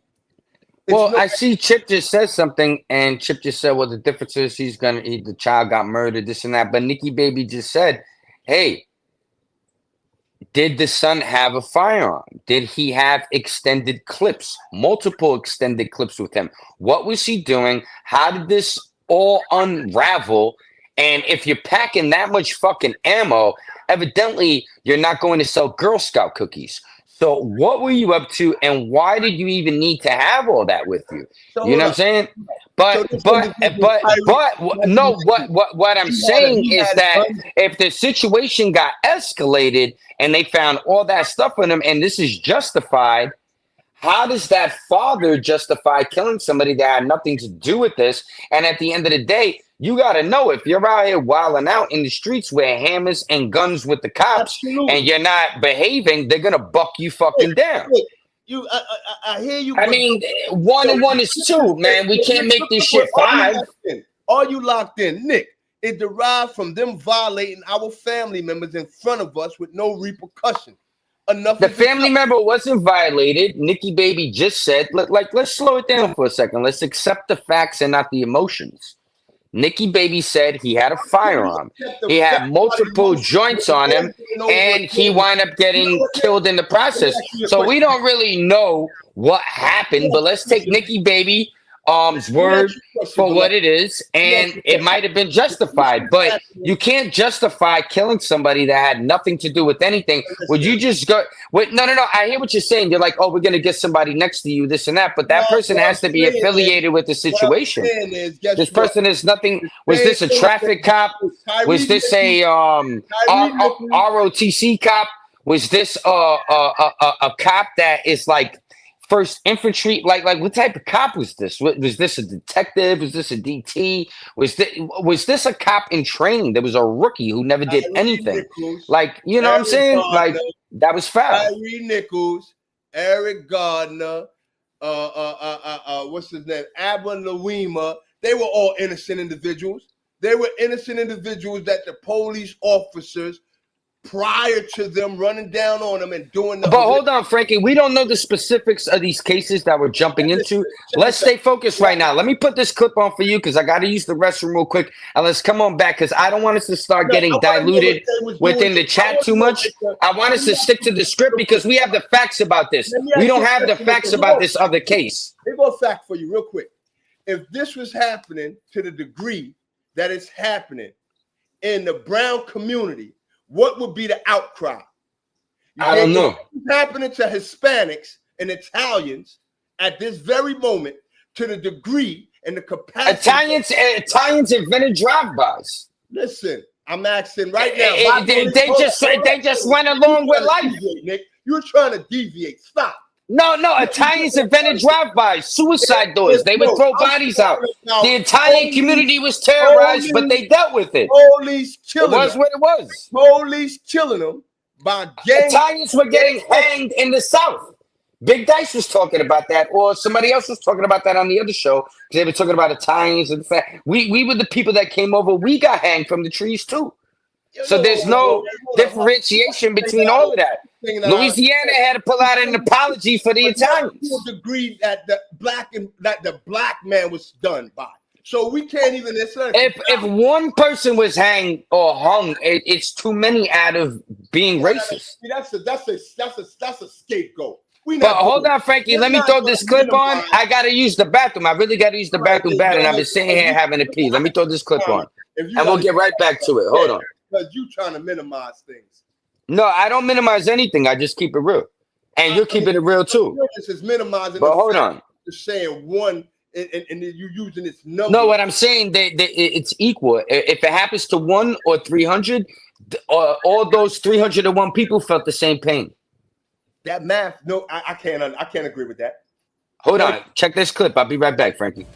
Well, I see Chip just said something, and Chip just said, well, the difference is the child got murdered, this and that. But Nikki Baby just said, hey, did the son have a firearm? Did he have extended clips, multiple extended clips with him? What was he doing? How did this all unravel? And if you're packing that much fucking ammo, evidently you're not going to sell Girl Scout cookies. So what were you up to, and why did you even need to have all that with you? You know what I'm saying? But no, what I'm saying is that if the situation got escalated and they found all that stuff on him, and this is justified, how does that father justify killing somebody that had nothing to do with this? And at the end of the day, you got to know, if you're out here wilding out in the streets with hammers and guns with the cops, and you're not behaving, they're going to buck you fucking down. I hear you. I mean, 1 and 1 is 2, man. We can't make this shit 5. Are you locked in, Nick? It derived from them violating our family members in front of us with no repercussion. The family member wasn't violated. Nikki Baby just said, let's slow it down for a second. Let's accept the facts and not the emotions. Nikki Baby said he had a firearm. He had multiple joints on him, and he wound up getting killed in the process. So we don't really know what happened, but let's take Nikki Baby word for what it is, and it might have been justified, but you can't justify killing somebody that had nothing to do with anything. Would you just go wait? No, I hear what you're saying. You're like, oh, we're gonna get somebody next to you, this and that, but that person has to be affiliated with the situation. This person is nothing. Was this a traffic cop? Was this a ROTC cop? Was this a cop that is like First Infantry? Like what type of cop was this? Was this a detective? Was this a DT? Was this a cop in training? There was a rookie who never did anything. Like, you know what I'm saying? Like, that was foul. TYRE Nichols, Eric Gardner, what's his name? Abba Lawima. They were all innocent individuals. They were innocent individuals that the police officers prior to them running down on him and doing the. But hold on, Frankie. We don't know the specifics of these cases that we're jumping into. Let's stay focused right now. Let me put this clip on for you because I got to use the restroom real quick. And let's come on back because I don't want us to start getting diluted within the chat too much. I want us to stick to the script because we have the facts about this. We don't have the facts about this other case. Here go a fact for you real quick. If this was happening to the degree that it's happening in the brown community, what would be the outcry? I don't know. What's happening to Hispanics and Italians at this very moment to the degree and the capacity. Italians invented drive-bys. Listen, I'm asking right now. They just went along with life. Nick, you're trying to deviate. Stop. No. Italians invented drive-bys, suicide doors. They would throw bodies out. The Italian community was terrorized, but they dealt with it. Police killing them. It was what it was. Police killing them by gangs. Italians were getting hanged in the South. Big Dice was talking about that, or somebody else was talking about that on the other show because they were talking about Italians and the fact we were the people that came over. We got hanged from the trees too. So there's no differentiation between all of that. Louisiana had to pull out an apology for the Italians. To a degree that the black man was done by. So we can't even. If one person was hanged or hung, it's too many out of being racist. That's a scapegoat. But hold on, Frankie. Let me throw this clip on. I gotta use the bathroom. I really gotta use the bathroom bad, and I've been sitting here having a pee. Let me throw this clip on, and we'll get right back to it. Hold on. Because you trying to minimize things. No, I don't minimize anything. I just keep it real, and you're keeping it real too. This is minimizing. But hold on. You're saying one, and you're using this number. No, what I'm saying, it's equal. If it happens to 1 or 300, all those 301 people felt the same pain. That math, no, I can't agree with that. Hold on, check this clip. I'll be right back, Frankie.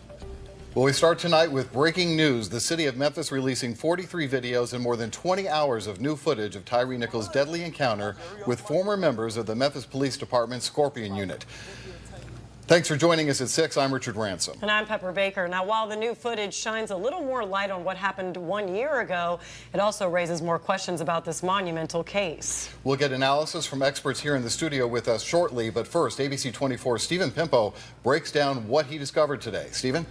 Well, we start tonight with breaking news. The city of Memphis releasing 43 videos and more than 20 hours of new footage of TYRE Nichols' deadly encounter with former members of the Memphis Police Department's Scorpion Unit. Thanks for joining us at 6. I'm Richard Ransom. And I'm Pepper Baker. Now, while the new footage shines a little more light on what happened 1 year ago, it also raises more questions about this monumental case. We'll get analysis from experts here in the studio with us shortly. But first, ABC 24's Stephen Pimpo breaks down what he discovered today. Stephen?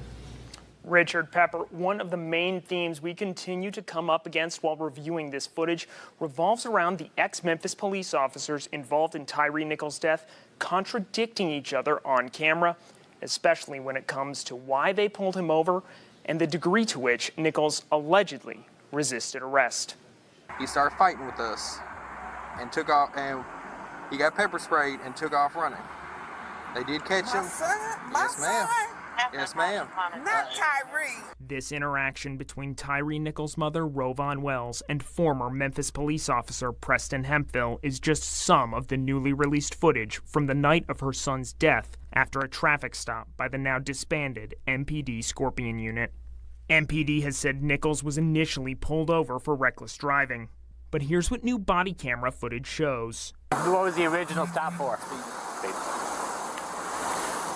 Richard, Pepper, one of the main themes we continue to come up against while reviewing this footage revolves around the ex-Memphis police officers involved in TYRE Nichols' death contradicting each other on camera, especially when it comes to why they pulled him over and the degree to which Nichols allegedly resisted arrest. He started fighting with us and took off, and he got pepper sprayed and took off running. They did catch him. Yes, ma'am. Yes, ma'am. Not Tyree. This interaction between TYRE Nichols' mother, Rovon Wells, and former Memphis police officer Preston Hemphill is just some of the newly released footage from the night of her son's death after a traffic stop by the now disbanded MPD Scorpion Unit. MPD has said Nichols was initially pulled over for reckless driving. But here's what new body camera footage shows. What was the original stop for?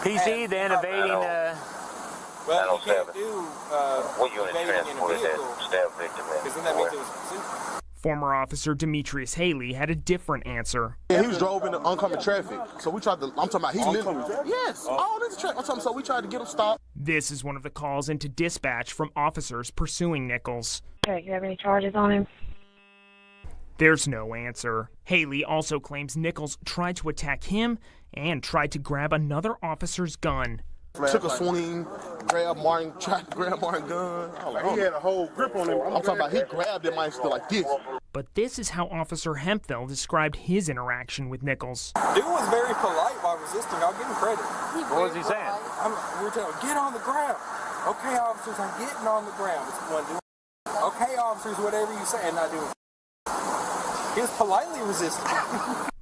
PC, then evading well, you can't do what unit transported that stab victim in. Former officer Demetrius Haley had a different answer. Yeah, he was drove into oncoming traffic, so we tried to. I'm talking about he lived. Yes, all this traffic. I'm talking, so we tried to get him stopped. This is one of the calls into dispatch from officers pursuing Nichols. Okay, you have any charges on him? There's no answer. Haley also claims Nichols tried to attack him and tried to grab another officer's gun. Took a swing, grabbed Martin, tried to grab Martin's gun. He had a whole grip on him. I'm talking about he grabbed him still like this. But this is how Officer Hemphill described his interaction with Nichols. Dude was very polite while resisting. I'll give him credit. What was he saying? We were telling him, get on the ground. Okay, officers, I'm getting on the ground. Okay, officers, whatever you say, and not doing. He was politely resisting.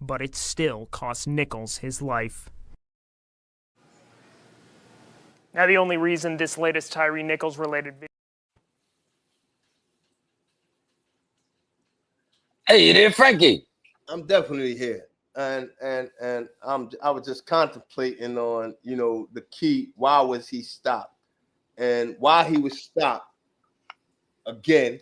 But it still cost Nichols his life. Now, the only reason this latest TYRE Nichols related video. Hey, you there, Frankie? I'm definitely here. And I was just contemplating on, the key, why was he stopped? And why he was stopped again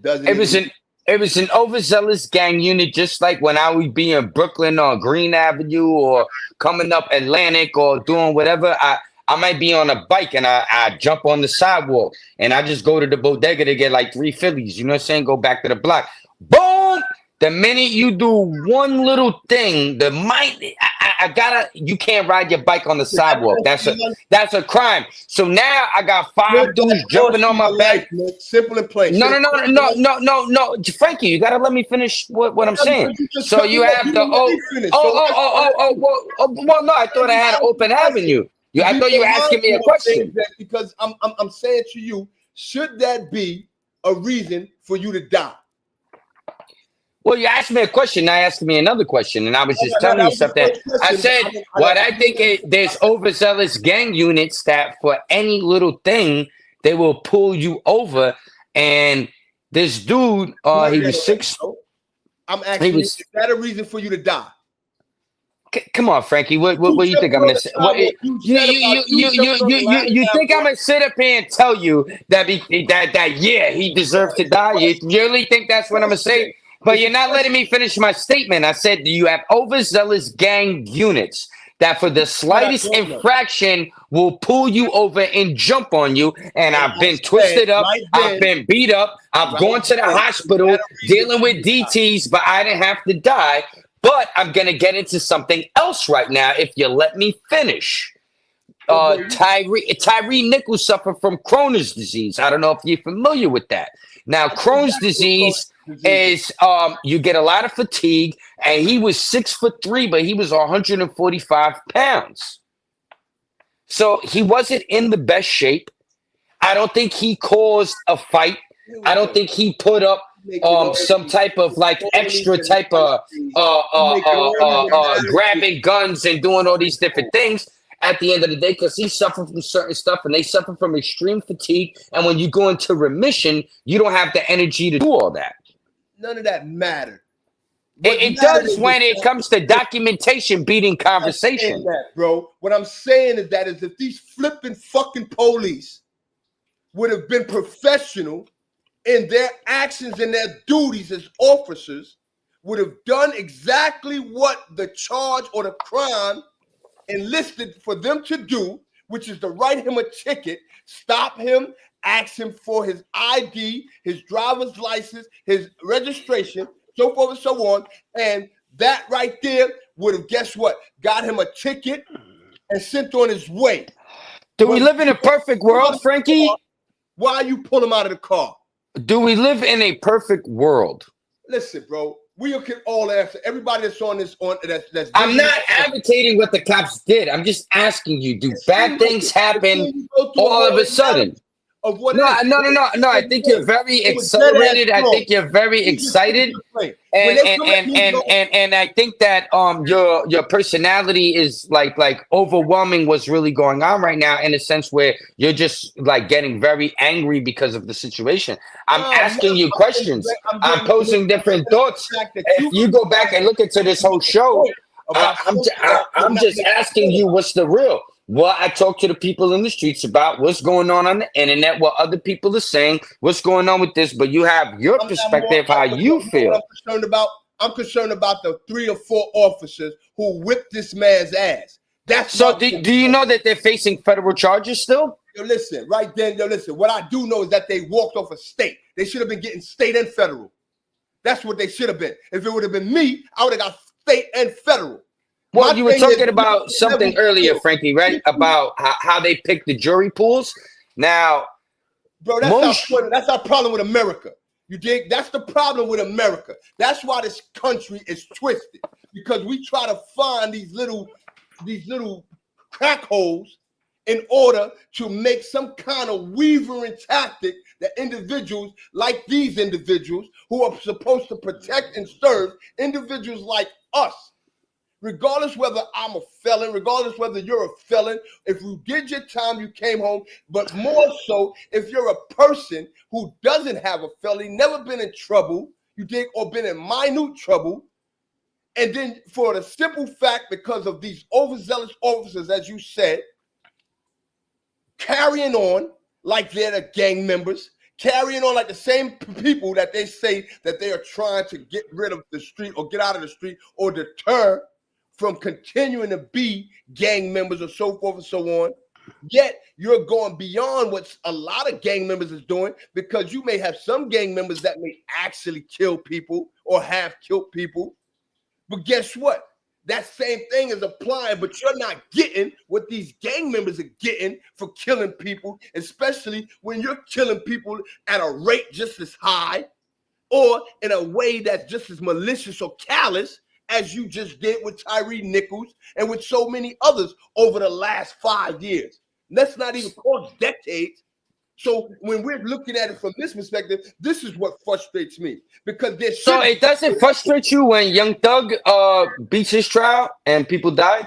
doesn't It It was an overzealous gang unit, just like when I would be in Brooklyn on Green Avenue or coming up Atlantic or doing whatever. I might be on a bike and I jump on the sidewalk and I just go to the bodega to get like 3 Phillies. You know what I'm saying? Go back to the block. Boom! The minute you do one little thing, you can't ride your bike on the sidewalk. That's a crime. So now I got 5 dudes jumping on my back. Simple and plain. No, Frankie, you gotta let me finish what I'm saying. So you have the well, no, I thought I had an open avenue. I thought you were asking me a question. Because I'm saying to you, should that be a reason for you to die? Well, you asked me a question. Now asking me another question, and I was just telling you something. I said what I think there's overzealous gang units that for any little thing they will pull you over. And this dude, he was 6. I'm asking you, is that a reason for you to die? Come on, Frankie. What do you think I'm gonna say? You think I'm gonna sit up here and tell you that yeah, he deserves to die? You really think that's what I'm gonna say? But you're not letting me finish my statement. I said, do you have overzealous gang units that for the slightest infraction will pull you over and jump on you? And I've been twisted up. I've been beat up. I've gone to the hospital dealing with DTs, but I didn't have to die. But I'm going to get into something else right now if you let me finish. Tyre Nichols suffered from Crohn's disease. I don't know if you're familiar with that. Now, Crohn's disease is you get a lot of fatigue, and he was 6'3", but he was 145 pounds. So he wasn't in the best shape. I don't think he caused a fight. I don't think he put up some type of like extra type of grabbing guns and doing all these different things at the end of the day, because he suffered from certain stuff and they suffer from extreme fatigue. And when you go into remission, you don't have the energy to do all that. None of that mattered. It does when it comes to documentation beating conversation. Bro, what I'm saying is that if these flipping fucking police would have been professional in their actions and their duties as officers, would have done exactly what the charge or the crime enlisted for them to do, which is to write him a ticket, stop him, ask him for his ID, his driver's license, his registration, so forth and so on. And that right there would have, guess what, got him a ticket and sent on his way. Do we live in a perfect world, Frankie? Why you pull him out of the car? Do we live in a perfect world? Listen, bro, we can all answer. Everybody that's on this, that's I'm not advocating what the cops did. I'm just asking you, do bad things happen all of a sudden? No. I think you're very accelerated. I think you're very excited, and I think that your personality is like overwhelming what's really going on right now, in a sense where you're just like getting very angry because of the situation. I'm asking you questions. I'm posing different thoughts. If you go back and look into this whole show, I'm just asking you what's the real. Well, I talk to the people in the streets about what's going on the internet, what other people are saying, what's going on with this, but you have your perspective, how you feel. I'm concerned about the 3 or 4 officers who whipped this man's ass. That's so. Do you know that they're facing federal charges still? Listen, right then, listen. What I do know is that they walked off a state. They should have been getting state and federal. That's what they should have been. If it would have been me, I would have got state and federal. Well, you were talking about something earlier, Frankie, right? About how they pick the jury pools. Now, bro, that's our problem with America. You dig? That's the problem with America. That's why this country is twisted, because we try to find these little crack holes in order to make some kind of weavering tactic that individuals like these individuals who are supposed to protect and serve individuals like us, regardless whether I'm a felon, regardless whether you're a felon, if you did your time, you came home, but more so if you're a person who doesn't have a felony, never been in trouble, you dig, or been in minute trouble, and then for the simple fact, because of these overzealous officers, as you said, carrying on like they're the gang members, carrying on like the same people that they say that they are trying to get rid of the street or get out of the street or deter from continuing to be gang members or so forth and so on. Yet you're going beyond what a lot of gang members is doing, because you may have some gang members that may actually kill people or have killed people. But guess what? That same thing is applying, but you're not getting what these gang members are getting for killing people, especially when you're killing people at a rate just as high or in a way that's just as malicious or callous as you just did with TYRE Nichols and with so many others over the last 5 years. Let's not even call decades. So when we're looking at it from this perspective, this is what frustrates me, because there's So it doesn't frustrate you when Young Thug beats his trial and people died?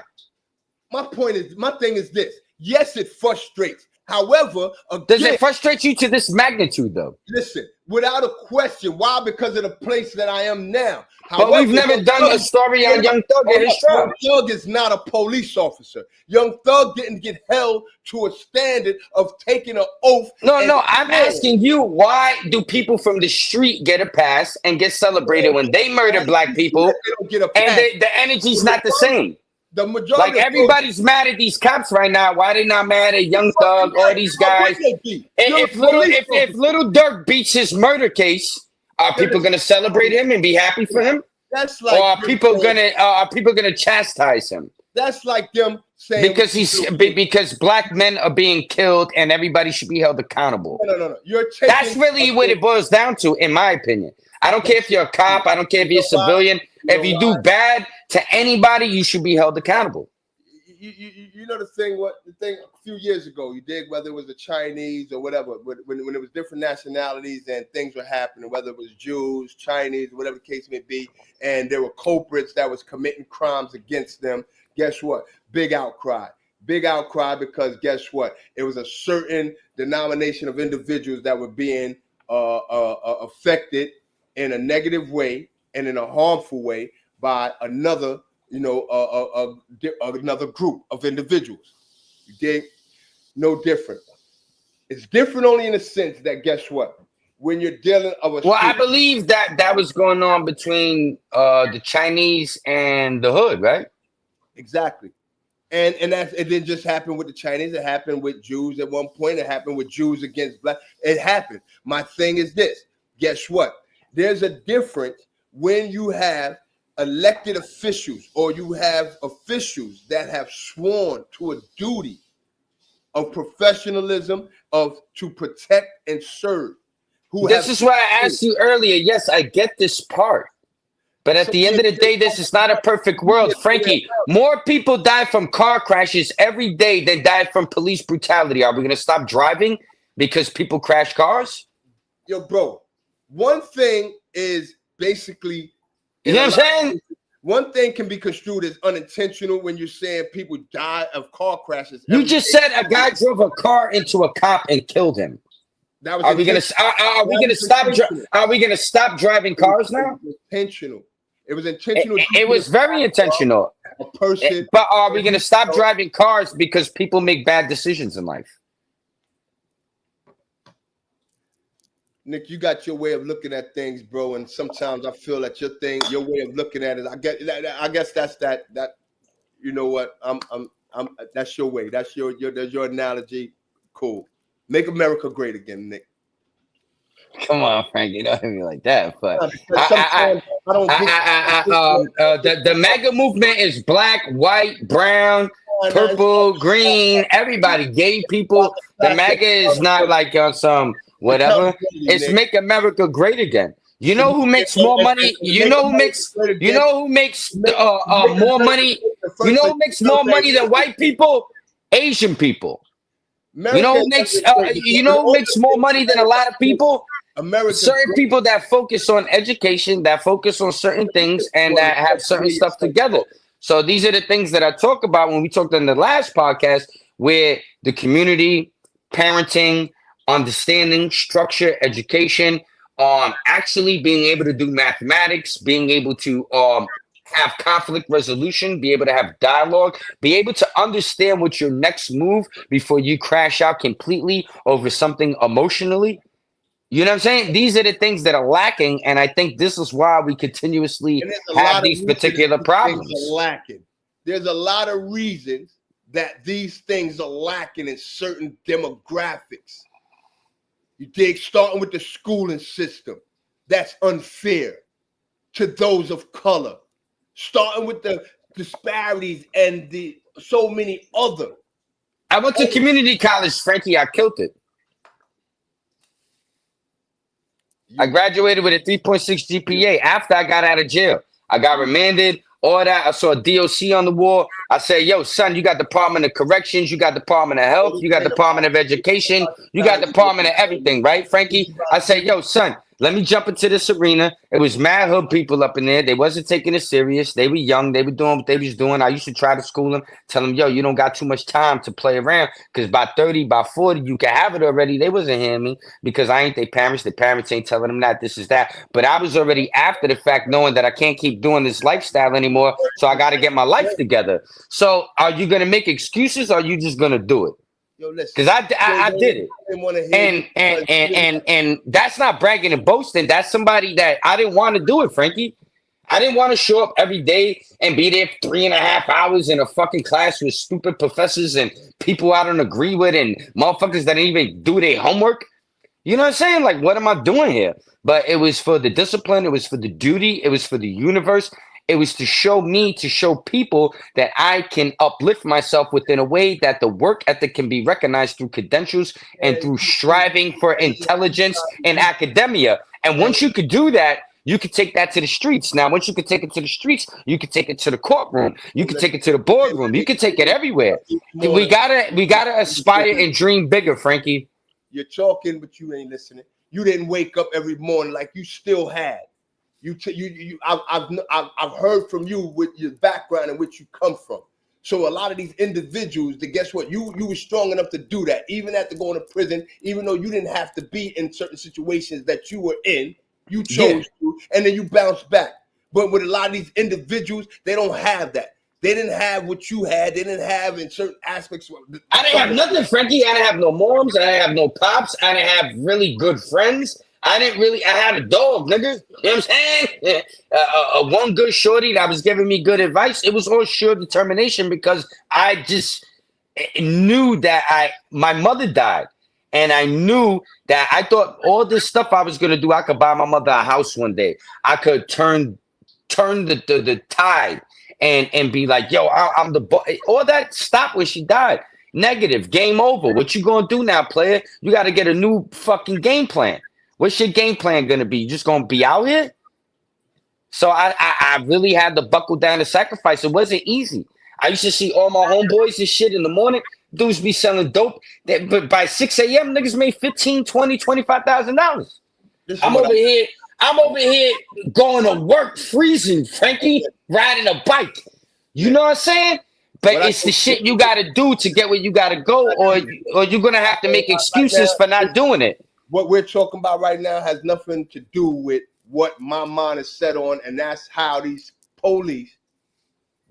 My thing is this. Yes, it frustrates. However, again, does it frustrate you to this magnitude, though? Listen, without a question. Why? Because of the place that I am now. But we've never done a story on Young Thug and his trial. Young Thug is not a police officer. Young Thug didn't get held to a standard of taking an oath. No, I'm asking you, why do people from the street get a pass and get celebrated when they murder black people, and the energy's not the same? The majority, like, everybody's mad at these cops right now. Why they not mad at Young Thug, all these guys? If Little Dirk beats his murder case, are people gonna celebrate him and be happy for him? That's like, or are people gonna chastise him? That's like them saying because black men are being killed and everybody should be held accountable. No. That's really what it boils down to, in my opinion. I don't care if you're a cop. I don't care if you're a civilian. If you do bad to anybody, you should be held accountable. You know the thing a few years ago you did, whether it was the Chinese or whatever, when it was different nationalities and things were happening, whether it was Jews, Chinese, whatever the case may be, and there were culprits that was committing crimes against them. Guess what? Big outcry because guess what? It was a certain denomination of individuals that were being affected in a negative way and in a harmful way by another, another group of individuals. You dig? No different. It's different only in the sense that, guess what? When you're dealing with I believe that was going on between the Chinese and the hood, right? Exactly. And it didn't just happen with the Chinese. It happened with Jews at one point. It happened with Jews against black. It happened. My thing is this. Guess what? There's a difference when you have elected officials or you have officials that have sworn to a duty of professionalism to protect and serve. This is why I asked you earlier. Yes, I get this part. But at the end of the day, this is not a perfect world. Frankie, more people die from car crashes every day than die from police brutality. Are we going to stop driving because people crash cars? Yo, bro, one thing is basically, you know what I'm saying? One thing can be construed as unintentional when you're saying people die of car crashes. You just said a guy drove a car into a cop and killed him. Are we gonna stop driving cars now? Intentional. It was intentional. It was very intentional. A person. But are we gonna stop driving cars because people make bad decisions in life? Nick, you got your way of looking at things, bro, and sometimes I feel that your way of looking at it. I guess that's that. You know what? That's your way. That's your analogy. Cool. Make America great again, Nick. Come on, Frank. You don't hit me like that. But the MAGA movement is black, white, brown, purple, green, everybody, gay people. The MAGA is not like on some whatever. It's make America great again. You know who makes more money? You know who makes more money? You know who makes more money than white people? Asian people. You know who makes more money than a lot of people? Certain people that focus on education, that focus on certain things, and that have certain stuff together. So these are the things that I talk about when we talked in the last podcast, where the community, parenting, understanding, structure, education, actually being able to do mathematics, being able to have conflict resolution, be able to have dialogue, be able to understand what your next move before you crash out completely over something emotionally. You know what I'm saying? These are the things that are lacking, and I think this is why we continuously And there's a have lot of these reasons particular these problems. things are lacking. There's a lot of reasons that these things are lacking in certain demographics. You dig? Starting with the schooling system, that's unfair to those of color. Starting with the disparities and the so many other. I went to community college, Frankie. I killed it. I graduated with a 3.6 GPA after I got out of jail. I got remanded, all that. I saw a DOC on the wall. I said, yo, son, you got Department of Corrections, you got Department of Health, you got Department of Education, you got Department of everything, right, Frankie? I said, yo, son, let me jump into this arena. It was mad hood people up in there. They wasn't taking it serious. They were young. They were doing what they was doing. I used to try to school them, tell them, yo, you don't got too much time to play around because by 30, by 40, you can have it already. They wasn't hearing me because I ain't their parents. Their parents ain't telling them that, this is that. But I was already after the fact knowing that I can't keep doing this lifestyle anymore, so I got to get my life together. So are you going to make excuses or are you just going to do it? Because I did it, and that's not bragging and boasting. That's somebody that I didn't want to do it, Frankie. I didn't want to show up every day and be there 3.5 hours in a fucking class with stupid professors and people I don't agree with and motherfuckers that didn't even do their homework. You know what I'm saying? Like, what am I doing here? But it was for the discipline. It was for the duty. It was for the universe. It was to show me, to show people that I can uplift myself within a way that the work ethic can be recognized through credentials and through striving for intelligence and academia. And once you could do that, you could take that to the streets. Now, once you could take it to the streets, you could take it to the courtroom. You could take it to the boardroom. You could take it everywhere. We gotta aspire and dream bigger, Frankie. You're talking, but you ain't listening. You didn't wake up every morning like you still had. I've heard from you with your background and which you come from. So a lot of these individuals, guess what? You were strong enough to do that, even after going to prison, even though you didn't have to be in certain situations that you were in. You chose to, and then you bounced back. But with a lot of these individuals, they don't have that. They didn't have what you had. They didn't have in certain aspects. I didn't have nothing, Frankie. I didn't have no moms. I didn't have no pops. I didn't have really good friends. I had a dog, nigga. You know what I'm saying? One good shorty that was giving me good advice. It was all sheer determination because I just knew that my mother died. And I knew that I thought all this stuff I was going to do, I could buy my mother a house one day. I could turn the tide and be like, yo, I'm the boss. All that stopped when she died. Negative. Game over. What you going to do now, player? You got to get a new fucking game plan. What's your game plan going to be? You just going to be out here? So I really had to buckle down and sacrifice. It wasn't easy. I used to see all my homeboys and shit in the morning. Dudes be selling dope. But by 6 a.m., niggas made $15,000, $20,000, $25,000. I'm over here going to work, freezing, Frankie, riding a bike. You know what I'm saying? But it's the shit you got to do to get where you got to go, or you're going to have to make excuses for not doing it. What we're talking about right now has nothing to do with what my mind is set on, and that's how these police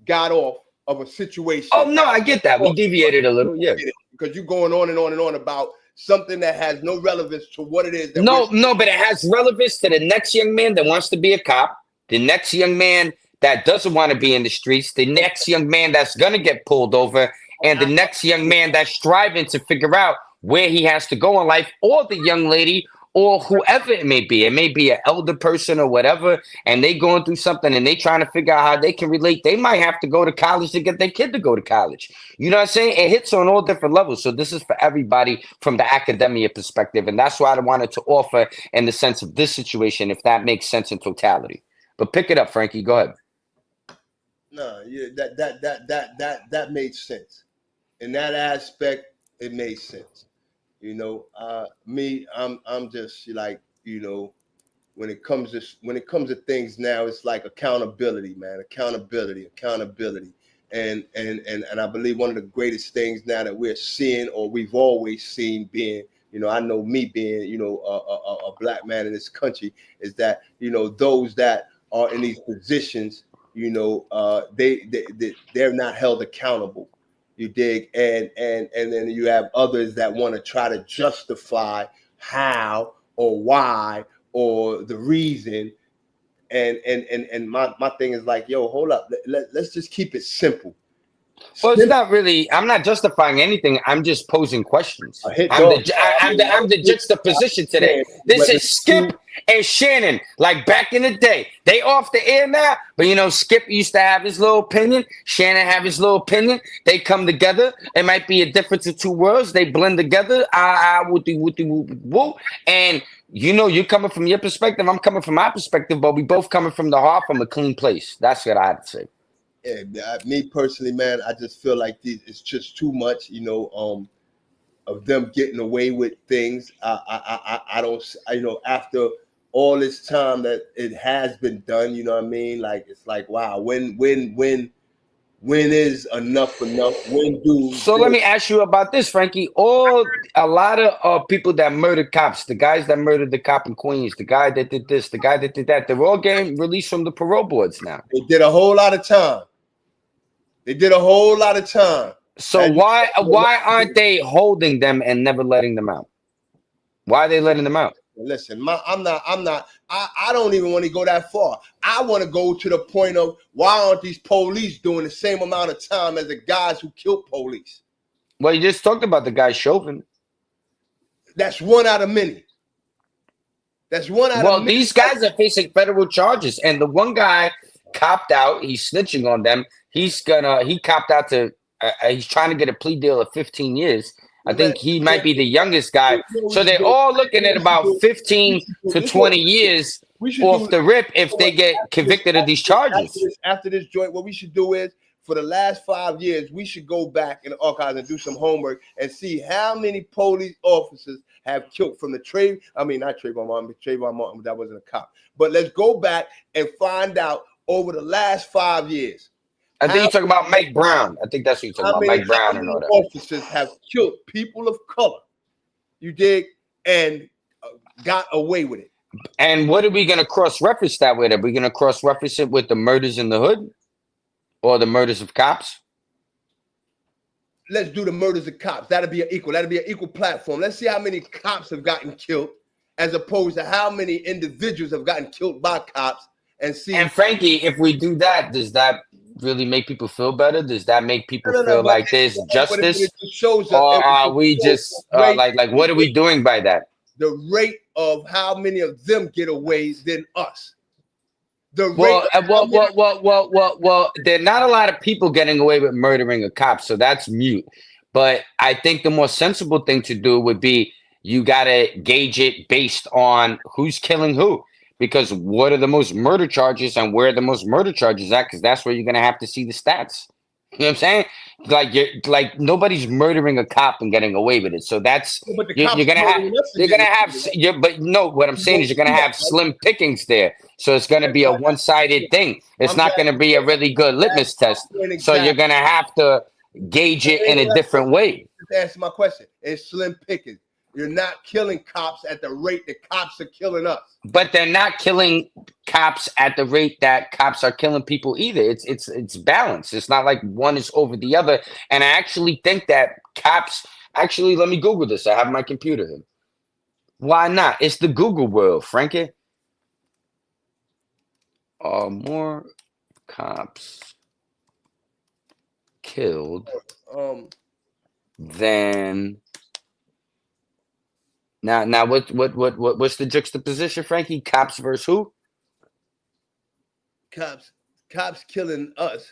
got off of a situation. Oh, no, I get that. We deviated a little, yeah. Because you're going on and on and on about something that has no relevance to what it is. No, but it has relevance to the next young man that wants to be a cop, the next young man that doesn't want to be in the streets, the next young man that's going to get pulled over, and the next young man that's striving to figure out where he has to go in life, or the young lady, or whoever it may be. It may be an elder person or whatever, and they going through something and they trying to figure out how they can relate. They might have to go to college to get their kid to go to college. You know what I'm saying? It hits on all different levels. So this is for everybody from the academia perspective. And that's why I wanted to offer in the sense of this situation, if that makes sense in totality. But pick it up, Frankie. Go ahead. No, yeah, that made sense. In that aspect, it made sense. You know, me, I'm just like, you know, when it comes to things now, it's like accountability, man. Accountability. And I believe one of the greatest things now that we're seeing, or we've always seen, being, you know, I know me being, you know, a black man in this country, is that, you know, those that are in these positions, you know, they're not held accountable. You dig? And then you have others that want to try to justify how or why or the reason. And my thing is like, yo, hold up, let's just keep it simple. Well, it's not really. I'm not justifying anything. I'm just posing questions. I'm the juxtaposition today. This is Skip and Shannon, like back in the day. They off the air now, but you know, Skip used to have his little opinion. Shannon have his little opinion. They come together. It might be a difference of two worlds. They blend together. Woo. And you know, you're coming from your perspective. I'm coming from my perspective, but we both coming from the heart, from a clean place. That's what I had to say. Yeah, me personally, man, I just feel like it's just too much, you know, of them getting away with things. I don't, you know, after all this time that it has been done, you know what I mean? Like, it's like, wow, when is enough? When do? So let me ask you about this, Frankie. A lot of people that murdered cops, the guys that murdered the cop in Queens, the guy that did this, the guy that did that, they're all getting released from the parole boards now. They did a whole lot of time. So why aren't they holding them and never letting them out? Why are they letting them out? Listen, I don't even want to go that far. I want to go to the point of, why aren't these police doing the same amount of time as the guys who killed police? Well, you just talked about the guy Chauvin. That's one out of many. Well, these guys are facing federal charges, and the one guy copped out. He's snitching on them. He copped out to. He's trying to get a plea deal of 15 years. I think he might be the youngest guy. So they're all looking at about 15 to 20 years off the rip if they get convicted of these charges. After this joint, what we should do is, for the last 5 years, we should go back in the archives and do some homework and see how many police officers have killed from the not Trayvon Martin, that wasn't a cop. But let's go back and find out over the last 5 years. I think you're talking about Mike Brown. I think that's what you're talking about, Mike Brown and all that. Officers have killed people of color, you dig, and got away with it. And what are we going to cross-reference that with? Are we going to cross-reference it with the murders in the hood or the murders of cops? Let's do the murders of cops. That'll be an equal platform. Let's see how many cops have gotten killed as opposed to how many individuals have gotten killed by cops. And Frankie, if we do that, does that really make people feel better? Does that make people feel like there's justice? Or are we just like what are we doing by that? The rate of how many of them get away than us. Well, there are not a lot of people getting away with murdering a cop, so that's mute. But I think the more sensible thing to do would be, you got to gauge it based on who's killing who. Because what are the most murder charges and where are the most murder charges at? Because that's where you're going to have to see the stats. You know what I'm saying? Like nobody's murdering a cop and getting away with it. So that's you're gonna have. But no, what I'm saying is you're gonna have slim pickings there. So it's gonna be a one-sided thing. It's not gonna be a really good litmus test. So you're gonna have to gauge it in a different way. Answer my question. It's slim pickings. You're not killing cops at the rate that cops are killing us. But they're not killing cops at the rate that cops are killing people either. It's balanced. It's not like one is over the other. And I actually think that cops, actually, let me Google this. I have my computer here. Why not? It's the Google world, Frankie. Are more cops killed than... Now, what's the juxtaposition, Frankie? Cops versus who? Cops killing us,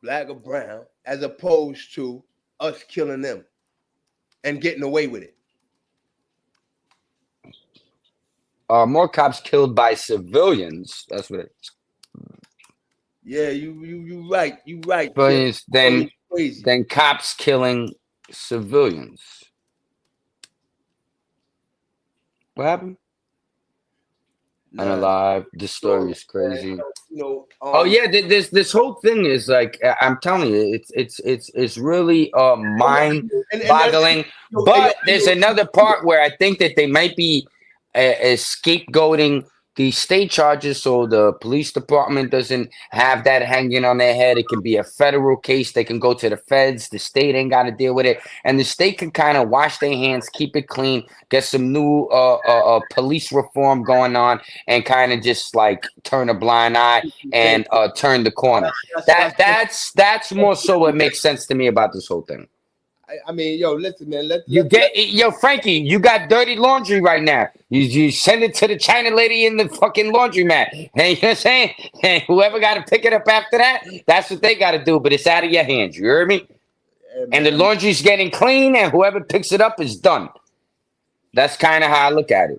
black or brown, as opposed to us killing them and getting away with it. More cops killed by civilians. That's what it is. Yeah, you right. You right. Civilians than cops killing civilians. What happened? Unalive. This story is crazy. Oh yeah, this whole thing is like, I'm telling you, it's really mind-boggling. But there's another part where I think that they might be scapegoating these state charges, so the police department doesn't have that hanging on their head. It can be a federal case. They can go to the feds. The state ain't got to deal with it, and the state can kind of wash their hands, keep it clean, get some new police reform going on, and kind of just like turn a blind eye and turn the corner. That's more so what makes sense to me about this whole thing. I mean, yo, listen, man. Yo, Frankie, you got dirty laundry right now. You send it to the China lady in the fucking laundromat. And you know what I'm saying? And whoever got to pick it up after that, that's what they got to do. But it's out of your hands. You heard me? And the laundry's getting clean, and whoever picks it up is done. That's kind of how I look at it.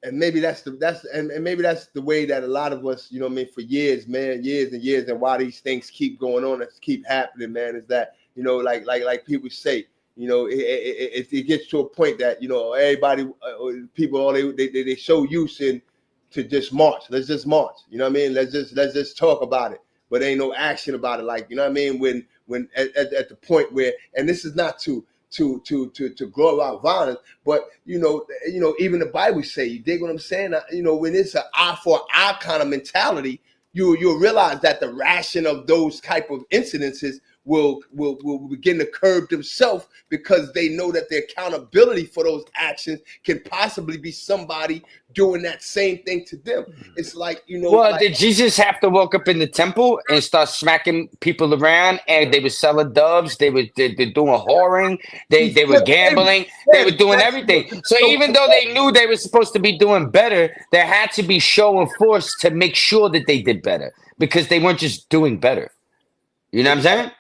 And maybe that's the way that a lot of us, you know what I mean, for years, man, years and years, and why these things keep going on and keep happening, man, is that, you know, like people say, you know, it gets to a point that, you know, everybody, people, they show use in to just march. Let's just march. You know what I mean? Let's just talk about it, but ain't no action about it. Like, you know what I mean? When at the point where, and this is not to grow out violence, but you know, even the Bible say, you dig what I'm saying? You know, when it's an eye for eye kind of mentality, you'll realize that the ration of those type of incidences will begin to curb themselves, because they know that the accountability for those actions can possibly be somebody doing that same thing to them. It's like, you know. Well, did Jesus have to walk up in the temple and start smacking people around, and they were selling doves, they're doing whoring, they were gambling, they were doing everything. So even though they knew they were supposed to be doing better, there had to be show and force to make sure that they did better, because they weren't just doing better. You know what I'm saying?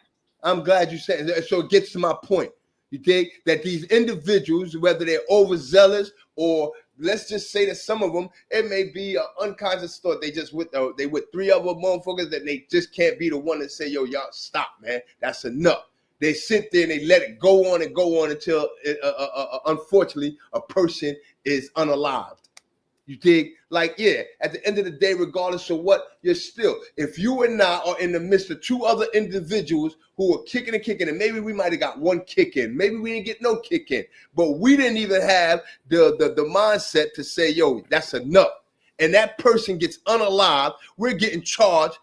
I'm glad you said that. So it gets to my point. You think that these individuals, whether they're overzealous, or let's just say that some of them, it may be an unconscious thought. They with three other motherfuckers that they just can't be the one to say, yo, y'all stop, man. That's enough. They sit there and they let it go on until, unfortunately, a person is unalived. You dig? Like, yeah, at the end of the day, regardless of what, you're still, if you and I are in the midst of two other individuals who are kicking, and maybe we might have got one kick in, maybe we didn't get no kick in, but we didn't even have the mindset to say, yo, that's enough. And that person gets unalived, we're getting charged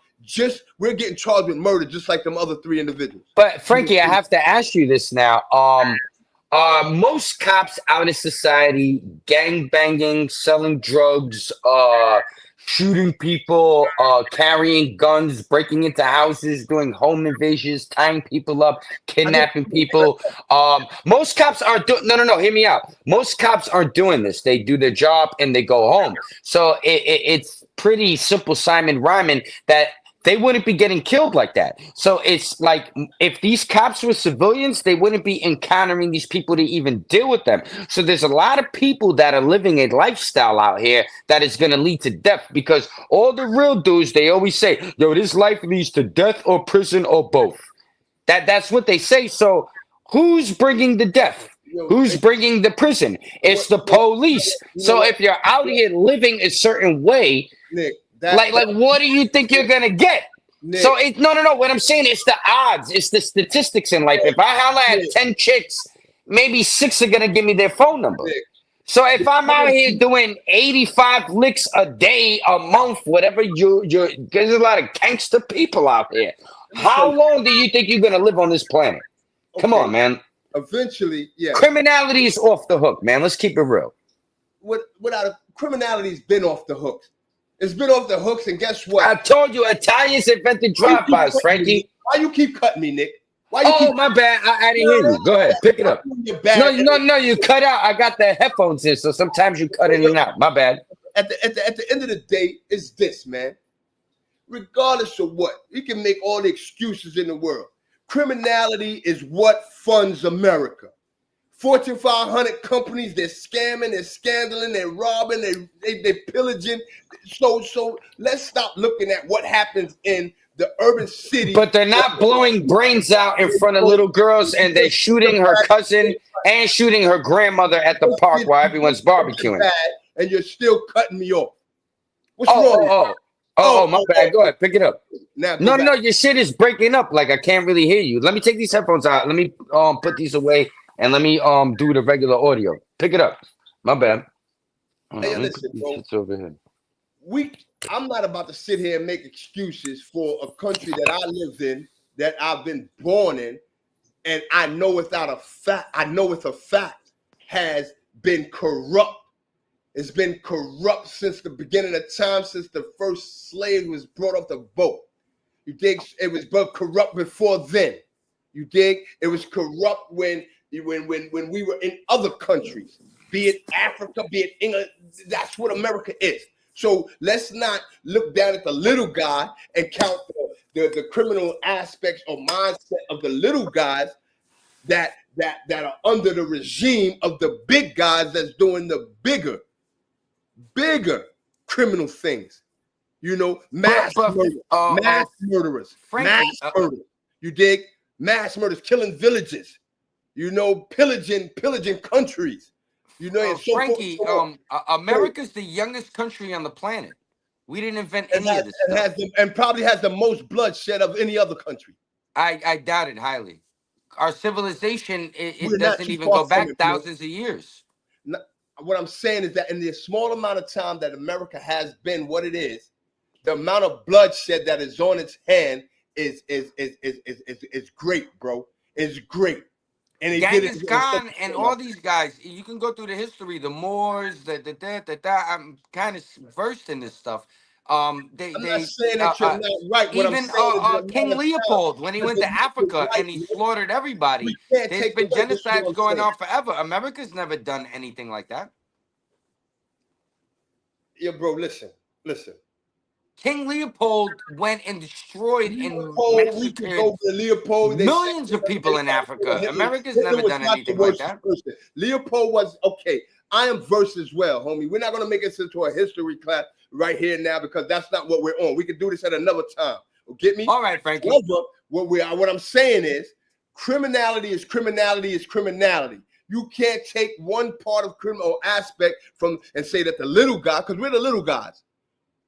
with murder, just like them other three individuals. But Frankie, I have to ask you this now. Most cops out of society gang banging, selling drugs, shooting people, carrying guns, breaking into houses, doing home invasions, tying people up, kidnapping people. Most cops aren't doing. No. Hear me out. Most cops aren't doing this. They do their job and they go home. So it's pretty simple, Simon rhyming, that they wouldn't be getting killed like that. So it's like, if these cops were civilians, they wouldn't be encountering these people to even deal with them. So there's a lot of people that are living a lifestyle out here that is going to lead to death, because all the real dudes, they always say, yo, this life leads to death or prison or both. That's what they say. So who's bringing the death? Who's bringing the prison? It's the police. So if you're out here living a certain way, Nick, like what do you think you're gonna get? Nick. So no. What I'm saying, it's the odds, it's the statistics in life. If I holler at 10 chicks, maybe 6 are gonna give me their phone number. Nick. So if I'm out here doing 85 licks a day, a month, whatever, there's a lot of gangster people out here. How long do you think you're gonna live on this planet? Come on, man. Eventually, yeah. Criminality is off the hook, man. Let's keep it real. Criminality's been off the hooks. It's been off the hooks, and guess what? I told you, Italians invented drive-bys, Frankie. Why you keep cutting me, Nick? My bad. I didn't hear you. Go ahead, pick it up. No, you cut out. I got the headphones in, so sometimes you cut in and out. My bad. At the end of the day, it's this, man. Regardless of what, you can make all the excuses in the world. Criminality is what funds America. Fortune 500 companies, they're scamming, they're scandaling, they're robbing, they're pillaging. So let's stop looking at what happens in the urban city. But they're not blowing brains out in front of little girls, and they're shooting her cousin and shooting her grandmother at the park while everyone's barbecuing. And you're still cutting me off. What's wrong? My bad. Go ahead, pick it up. Now, no, your shit is breaking up. Like, I can't really hear you. Let me take these headphones out. Let me put these away. And let me do the regular audio. Pick it up. My bad. Hey, listen, bro. It's over here. I'm not about to sit here and make excuses for a country that I lived in, that I've been born in, and I know without a fact, has been corrupt. It's been corrupt since the beginning of time, since the first slave was brought off the boat. You dig? It was corrupt before then. You dig? It was corrupt when we were in other countries, be it Africa, be it England. That's what America is. So let's not look down at the little guy and count the criminal aspects or mindset of the little guys that are under the regime of the big guys that's doing the bigger criminal things. You know, mass murderers, Frankie, mass murderers. You dig? Mass murders, killing villages. You know, pillaging countries. You know, and so Frankie, America's the youngest country on the planet. We didn't invent any of this stuff. And probably has the most bloodshed of any other country. I doubt it highly. Our civilization, it doesn't even go back thousands of years. What I'm saying is that in the small amount of time that America has been what it is, the amount of bloodshed that is on its hand is great, bro. It's great. And Genghis Khan and all these guys, you can go through the history, the Moors, I'm kind of versed in this stuff. I'm not saying that you're not right. What even King Leopold, when he went to Africa and he slaughtered everybody, there's been genocides going on forever. America's never done anything like that. Yeah, bro, listen. King Leopold went and destroyed and massacred millions of people in Africa. America's never done anything like that. Leopold was, okay, I am versed as well, homie. We're not going to make it into a history class right here now because that's not what we're on. We can do this at another time. Get me? All right, Frankie. What I'm saying is criminality is criminality is criminality. You can't take one part of criminal aspect from and say that the little guy, because we're the little guys.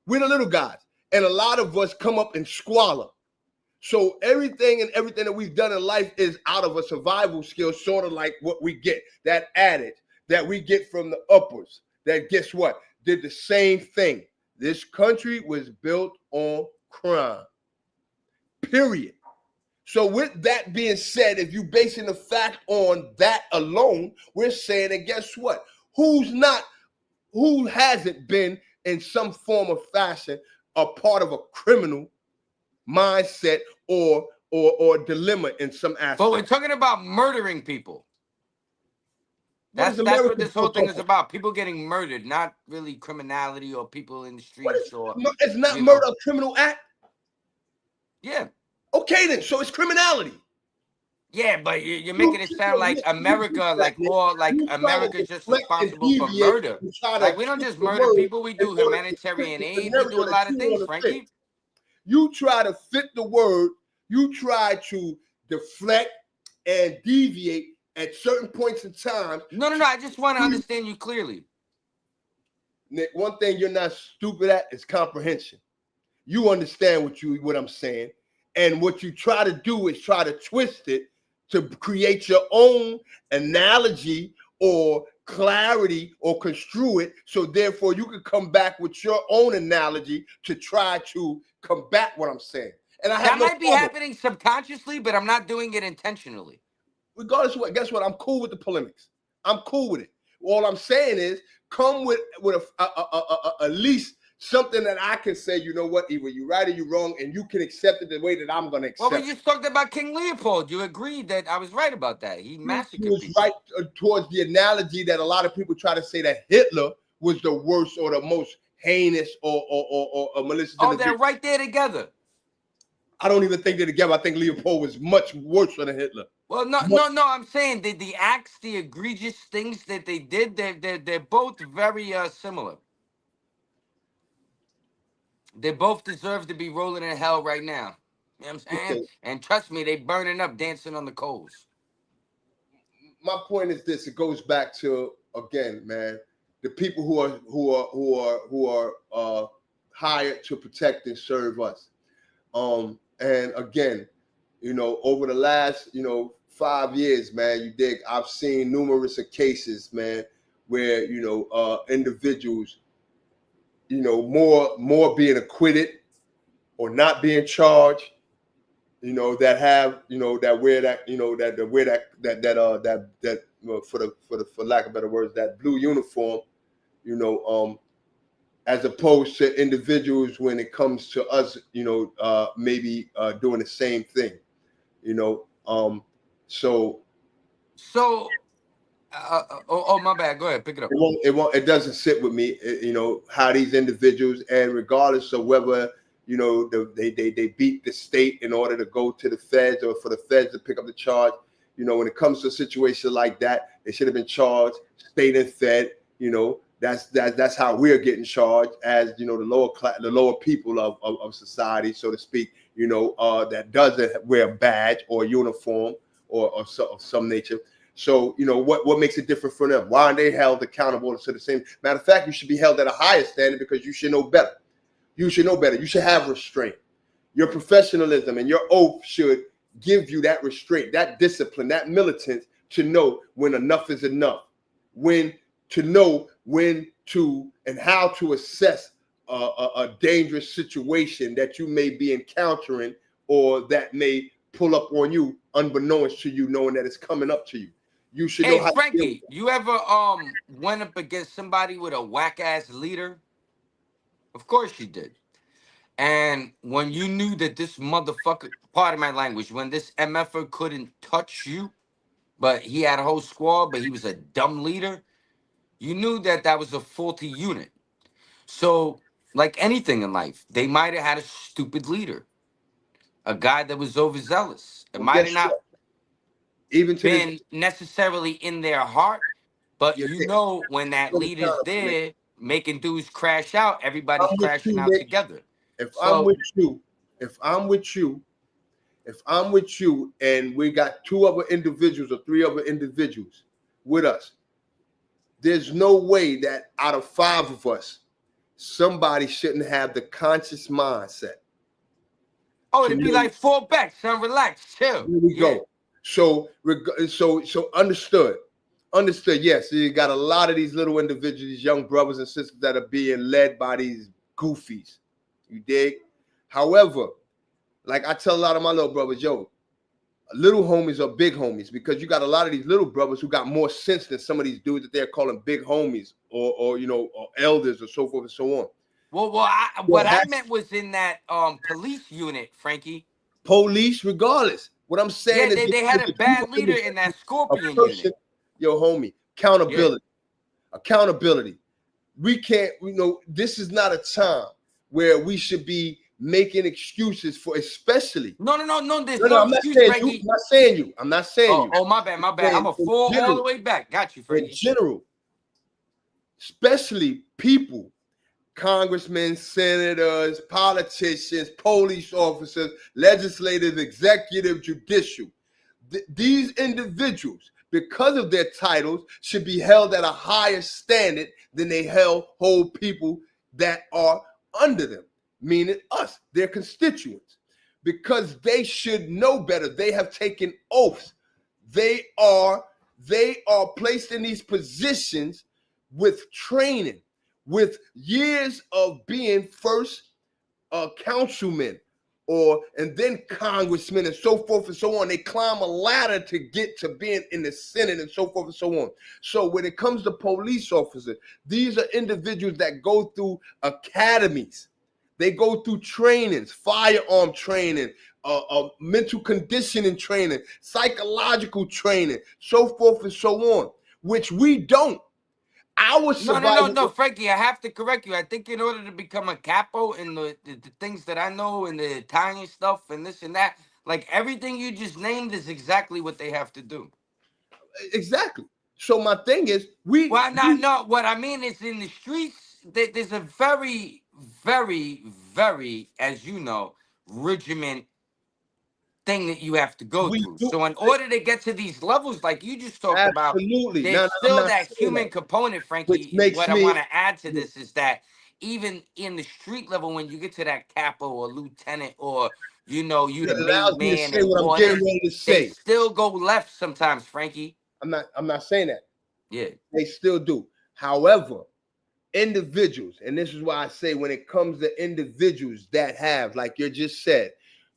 We're the little guys. And a lot of us come up in squalor. So everything that we've done in life is out of a survival skill, sort of like what we get, that adage that we get from the uppers, that guess what? Did the same thing. This country was built on crime. Period. So with that being said, if you basing the fact on that alone, we're saying that guess what? Who hasn't been in some form of fashion a part of a criminal mindset or dilemma in some aspect? But we're talking about murdering people. That's what this whole thing is about. People getting murdered, not really criminality or people in the streets. It's not murder a criminal act? Yeah. Okay then, so it's criminality. Yeah, but you're making it sound like America, America's just responsible for murder. Like, we don't just murder people, we do humanitarian aid, we do a lot of things, Frankie. You try to fit the word, you try to deflect and deviate at certain points in time. No, I just want to understand you clearly. Nick, one thing you're not stupid at is comprehension. You understand what I'm saying. And what you try to do is try to twist it to create your own analogy or clarity or construe it. So therefore you can come back with your own analogy to try to combat what I'm saying. And that might be happening subconsciously, but I'm not doing it intentionally. Regardless of what, guess what? I'm cool with the polemics. I'm cool with it. All I'm saying is come with at least something that I can say, you know what, either you're right or you're wrong, and you can accept it the way that I'm going to accept it. Well, we just talked about King Leopold. You agreed that I was right about that. He massacred people. He was right towards the analogy that a lot of people try to say that Hitler was the worst or the most heinous or malicious. Oh, they're right there together. I don't even think they're together. I think Leopold was much worse than Hitler. Well, no, I'm saying the acts, the egregious things that they did, they're both very similar. They both deserve to be rolling in hell right now. You know what I'm saying? Okay. And trust me, they burning up, dancing on the coals. My point is this: it goes back to, again, man, the people who are hired to protect and serve us. And again, you know, over the last 5 years, man, you dig, I've seen numerous cases, man, where individuals, more being acquitted or not being charged, that have, that wear that, that wear that for lack of better words, that blue uniform, as opposed to individuals when it comes to us, maybe doing the same thing, so. Oh, my bad. Go ahead, pick it up. It doesn't sit with me, how these individuals, and regardless of whether, they beat the state in order to go to the feds or for the feds to pick up the charge, when it comes to a situation like that, they should have been charged, state and fed, that's how we're getting charged as, the lower class, the lower people of society, so to speak, that doesn't wear a badge or a uniform or of some nature. So, what makes it different for them? Why aren't they held accountable to the same? Matter of fact, you should be held at a higher standard because you should know better. You should know better. You should have restraint. Your professionalism and your oath should give you that restraint, that discipline, that militance to know when enough is enough, when to know when to and how to assess a dangerous situation that you may be encountering or that may pull up on you unbeknownst to you, knowing that it's coming up to you. You should know how. Frankie, you ever went up against somebody with a whack ass leader? Of course you did. And when you knew that this motherfucker, pardon my language, when this MFer couldn't touch you, but he had a whole squad, but he was a dumb leader, you knew that that was a faulty unit. So, like anything in life, they might have had a stupid leader, a guy that was overzealous. It might have not even been necessarily in their heart, but when that leader's there making dudes crash out, everybody's crashing out together. If I'm with you and we got 2 other individuals or 3 other individuals with us, there's no way that out of 5 of us, somebody shouldn't have the conscious mindset. Oh, it'd be like 4 backs, son, relax, chill. Here we go. So understood. Yes, you got a lot of these little individuals, these young brothers and sisters that are being led by these goofies. You dig? However, like I tell a lot of my little brothers, little homies are big homies, because you got a lot of these little brothers who got more sense than some of these dudes that they're calling big homies or or elders or so forth and so on. Well, what I meant was in that police unit, Frankie. Police, regardless. What I'm saying is they had a bad leader in that Scorpion unit. Yo, homie, accountability. We can't, this is not a time where we should be making excuses for, especially. No, there's no excuse, Frankie. I'm not saying you. Oh, my bad. I'm a fall all the way back. Got you, Frankie. In general, especially people, congressmen, senators, politicians, police officers, legislators, executive, judicial. These individuals, because of their titles, should be held at a higher standard than they hold people that are under them, meaning us, their constituents, because they should know better. They have taken oaths. They are placed in these positions with training, with years of being first councilmen, and then congressmen and so forth and so on. They climb a ladder to get to being in the Senate and so forth and so on. So when it comes to police officers, these are individuals that go through academies. They go through trainings, firearm training, mental conditioning training, psychological training, so forth and so on, which we don't. No, Frankie, I have to correct you. I think in order to become a capo in the things that I know and the Italian stuff and this and that, like everything you just named is exactly what they have to do. Exactly. So my thing is, what I mean is in the streets, there's a very, very, very, as you know, regiment thing that you have to go through. So in order to get to these levels, like you just talked about, there's still that human component, Frankie. What I want to add to this is that even in the street level, when you get to that capo or lieutenant or you the main man and all that, they still go left sometimes, Frankie. I'm not saying that. Yeah, they still do. However, individuals, and this is why I say when it comes to individuals that have, like you just said,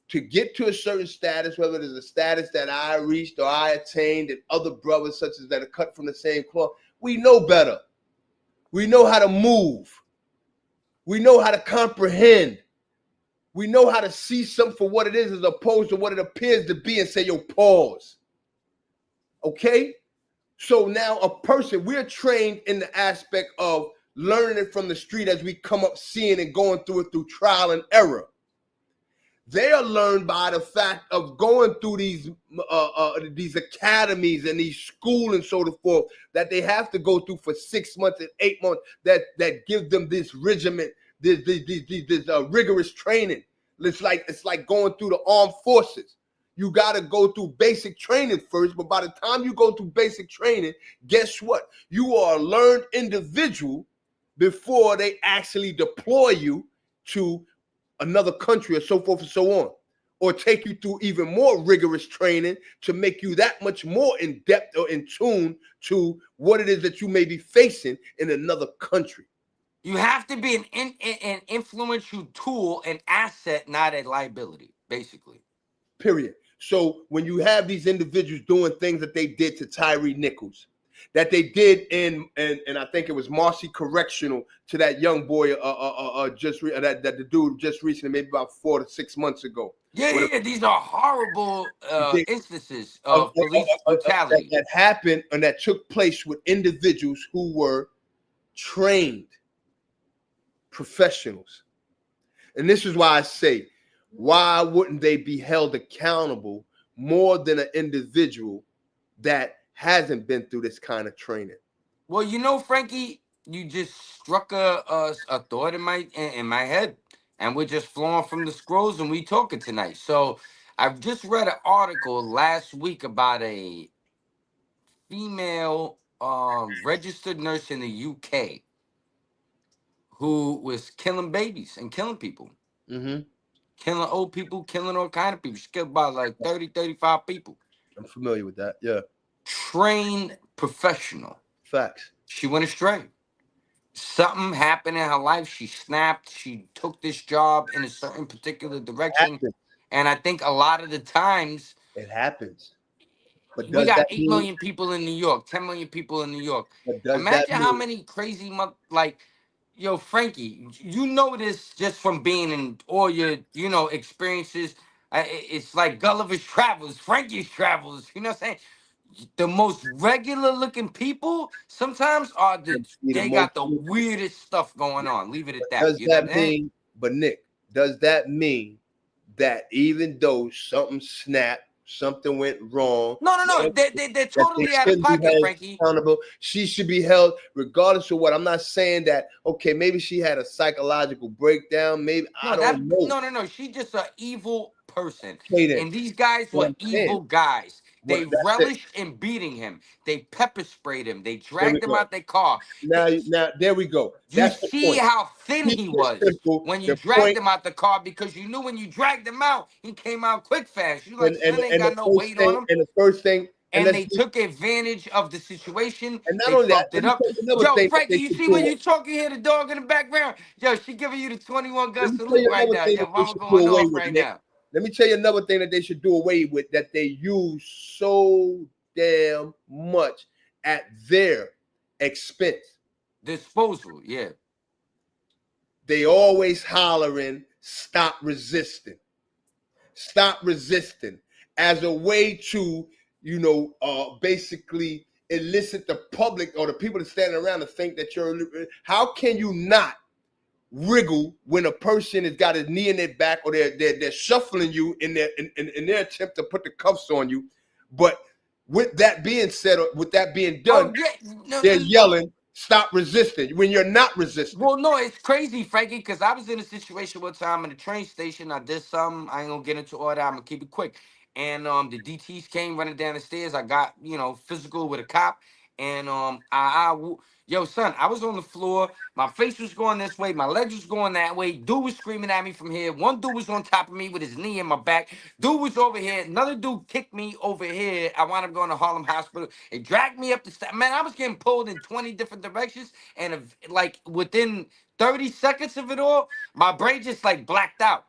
to get to a certain status, whether it is a status that I reached or I attained, and other brothers such as that are cut from the same cloth, we know better. We know how to move. We know how to comprehend. We know how to see something for what it is as opposed to what it appears to be and say, yo, pause. Okay? So now a person, we're trained in the aspect of learning it from the street as we come up seeing and going through it through trial and error. They are learned by the fact of going through these academies and these school and so forth that they have to go through for 6 months and 8 months that give them this regiment, this rigorous training. It's like going through the armed forces. You got to go through basic training first, but by the time you go through basic training, guess what? You are a learned individual before they actually deploy you to another country or so forth and so on, or take you through even more rigorous training to make you that much more in depth or in tune to what it is that you may be facing in another country. You have to be an influential tool, an asset, not a liability, basically. Period. So when you have these individuals doing things that they did to TYRE Nichols, that they did in I think it was Marcy Correctional to that young boy that the dude just recently, maybe about 4 to 6 months ago. Yeah, these are horrible instances of police brutality that happened and that took place with individuals who were trained professionals. And this is why I say, why wouldn't they be held accountable more than an individual that hasn't been through this kind of training? Well, you know, Frankie, you just struck a thought in my head, and we're just flowing from the scrolls and we talking tonight. So I've just read an article last week about a female registered nurse in the UK who was killing babies and killing people. Mm-hmm. Killing old people, killing all kind of people. She killed about like 30, 35 people. I'm familiar with that, yeah. Trained professional. Facts. She went astray. Something happened in her life. She snapped. She took this job in a certain particular direction. And I think a lot of the times... it happens. But we got 8 million people in New York, 10 million people in New York. Imagine how many crazy... Yo, Frankie, you know this just from being in all your, experiences. It's like Gulliver's Travels, Frankie's Travels. You know what I'm saying? The most regular looking people sometimes are they got the weirdest stuff going on. Leave it at that. Does that mean, but Nick, does that mean that even though something snapped, something went wrong? No. They're totally out of pocket, Frankie. Accountable. She should be held regardless of what. I'm not saying that, okay, maybe she had a psychological breakdown. Maybe I don't know. No. She's just an evil person. And these guys were evil guys. They relished in beating him. They pepper sprayed him. They dragged him out their car. Now, there we go. You see how thin he was when you dragged him out the car, because you knew when you dragged him out, he came out quick fast. You like, son ain't got no weight on him. And the first thing, and they took advantage of the situation. And not only that, it up. Yo, Frankie, you see when you talking, hear the dog in the background? Yo, she giving you the 21 gun salute right now. Yo, mama going off right now. Let me tell you another thing that they should do away with, that they use so damn much at their expense. Disposal, yeah. They always hollering, stop resisting. Stop resisting, as a way to, basically elicit the public or the people that standing around to think that you're... How can you not wriggle when a person has got his knee in their back, or they're shuffling you in their attempt to put the cuffs on you? But with that being said, or with that being done, they're yelling, stop resisting, when you're not resisting. Well, no, it's crazy, Frankie, because I was in a situation one time in the train station. I did something. I ain't gonna get into all that. I'm gonna keep it quick. And the DTs came running down the stairs. I got, physical with a cop. And yo, son, I was on the floor. My face was going this way. My legs was going that way. Dude was screaming at me from here. One dude was on top of me with his knee in my back. Dude was over here. Another dude kicked me over here. I wound up going to Harlem Hospital. It dragged me up the steps. Man, I was getting pulled in 20 different directions. And like within 30 seconds of it all, my brain just like blacked out.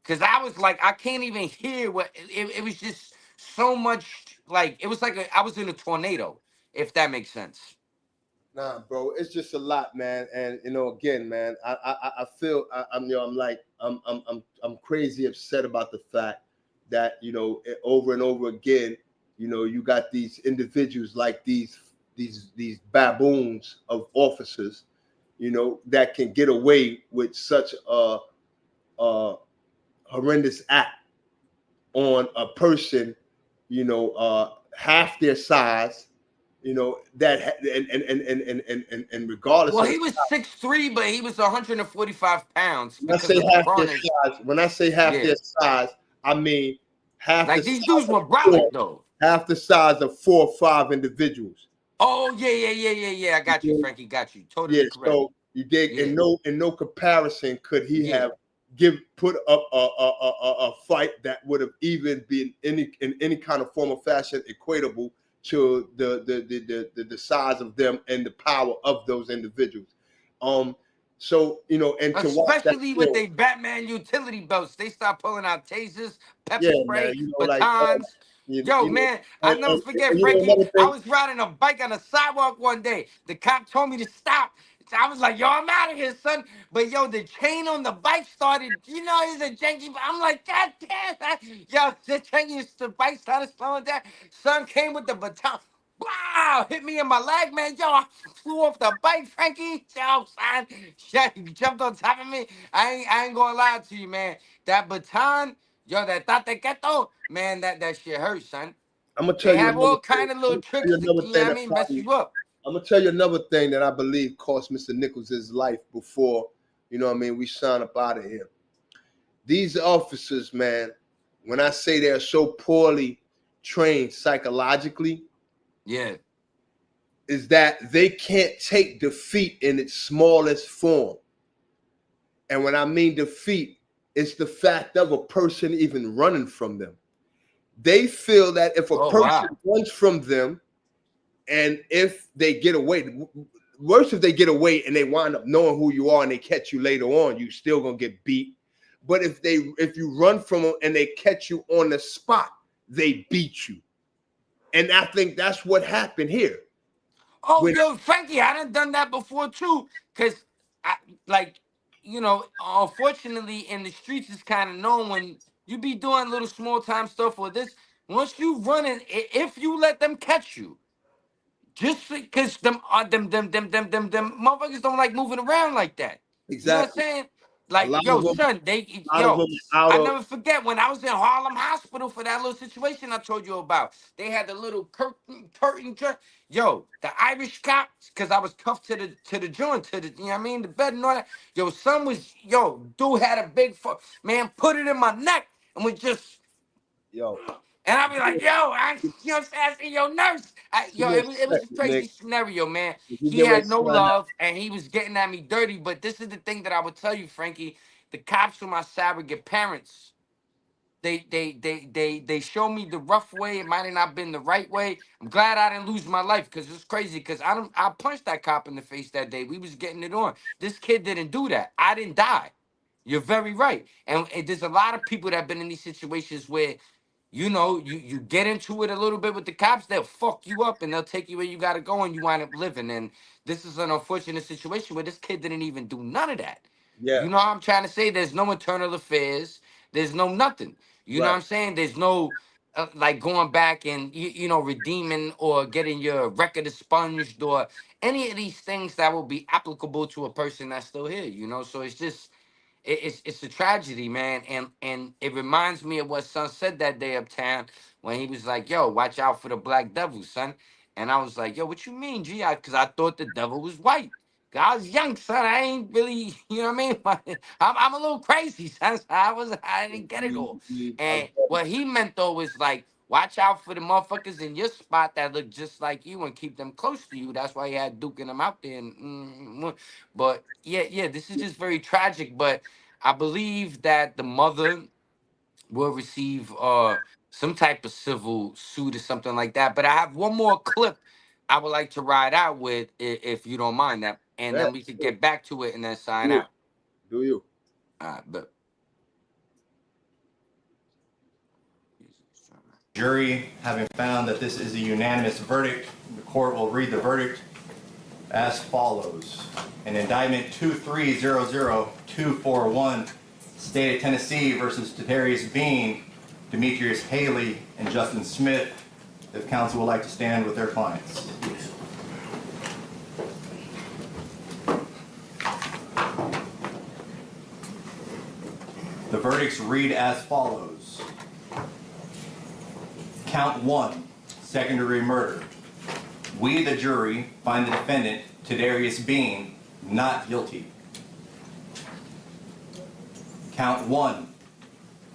Because I was like, I can't even hear what it was just so much like it was like I was in a tornado, if that makes sense. Nah, bro, it's just a lot, man. And again, man, I feel I'm crazy upset about the fact that over and over again, you got these individuals like these baboons of officers, that can get away with such a horrendous act on a person, half their size. That and regardless. Well, he was 6'3", but he was 145 pounds. When I say half their size, their size, I mean half. Like the these size dudes were brolic though. Half the size of 4 or 5 individuals. Oh yeah. I got you, Frankie. Got you. Totally correct. So you dig. In no comparison could he have put up a fight that would have even been in any kind of form or fashion equatable to the size of them and the power of those individuals. So and to especially with their Batman utility belts, they start pulling out tasers, pepper spray, batons. Man, I never forget, Frankie. I was riding a bike on a sidewalk one day. The cop told me to stop. I was like, yo, I'm out of here, son. But yo, the chain on the bike started, it's a janky. I'm like, God damn. Yo, the chain, the bike started slowing down. Son came with the baton. Wow, hit me in my leg, man. Yo, I flew off the bike, Frankie. Yo, son. He jumped on top of me. I ain't gonna lie to you, man. That baton, yo, that tate keto, man, that shit hurts, son. I'm gonna tell you. They have all kind of little tricks to, mess you up. I'm gonna tell you another thing that I believe cost Mr. Nichols his life before, we sign up out of here. These officers, man, when I say they're so poorly trained psychologically, is that they can't take defeat in its smallest form. And when I mean defeat, it's the fact of a person even running from them. They feel that if a person runs from them, and if they get away, worse if they get away and they wind up knowing who you are and they catch you later on, you still gonna get beat. But if you run from them and they catch you on the spot, they beat you. And I think that's what happened here. Oh, yo, Frankie, I done that before too. Cause unfortunately in the streets it's kind of known when you be doing little small time stuff or this. Once you running, if you let them catch you, just because them motherfuckers don't like moving around like that. Exactly. You know what I'm saying? Like, yo, son, I never forget when I was in Harlem Hospital for that little situation I told you about. They had the little curtain. Yo, the Irish cops, because I was cuffed to the joint, the bed and all that. Yo, son dude had a big man, put it in my neck and was just, and I'd be like, yo, I see your nurse. It was a crazy scenario, man. He had no love, and he was getting at me dirty. But this is the thing that I would tell you, Frankie. The cops were my surrogate parents. They showed me the rough way. It might have not been the right way. I'm glad I didn't lose my life because it's crazy. Because I punched that cop in the face that day. We was getting it on. This kid didn't do that. I didn't die. You're very right. And there's a lot of people that have been in these situations where, you get into it a little bit with the cops, they'll fuck you up and they'll take you where you got to go and you wind up living. And this is an unfortunate situation where this kid didn't even do none of that. Yeah. You know what I'm trying to say? There's no internal affairs. There's no nothing. You know what I'm saying? There's no going back and, redeeming or getting your record expunged or any of these things that will be applicable to a person that's still here, So it's just, it's a tragedy, man, and it reminds me of what son said that day uptown when he was like, "Yo, watch out for the black devil, son." And I was like, "Yo, what you mean, G?" Because I thought the devil was white. I was young, son. I ain't really, you know what I mean? I'm a little crazy, son. So I didn't get it all. And what he meant though was like Watch out for the motherfuckers in your spot that look just like you and keep them close to you. That's why you had duking them out there. But yeah, this is just very tragic. But I believe that the mother will receive some type of civil suit or something like that. But I have one more clip I would like to ride out with, if you don't mind that, and Yeah, then we could get back to it and then sign do it. out. Do you? All right, but Jury, having found that this is a unanimous verdict, the court will read the verdict as follows. In indictment 2300241, State of Tennessee versus Tadarius Bean, Demetrius Haley, and Justin Smith, if counsel would like to stand with their clients. The verdicts read as follows. Count 1, second-degree murder. We, the jury, find the defendant, Tadarius Bean, not guilty. Count 1.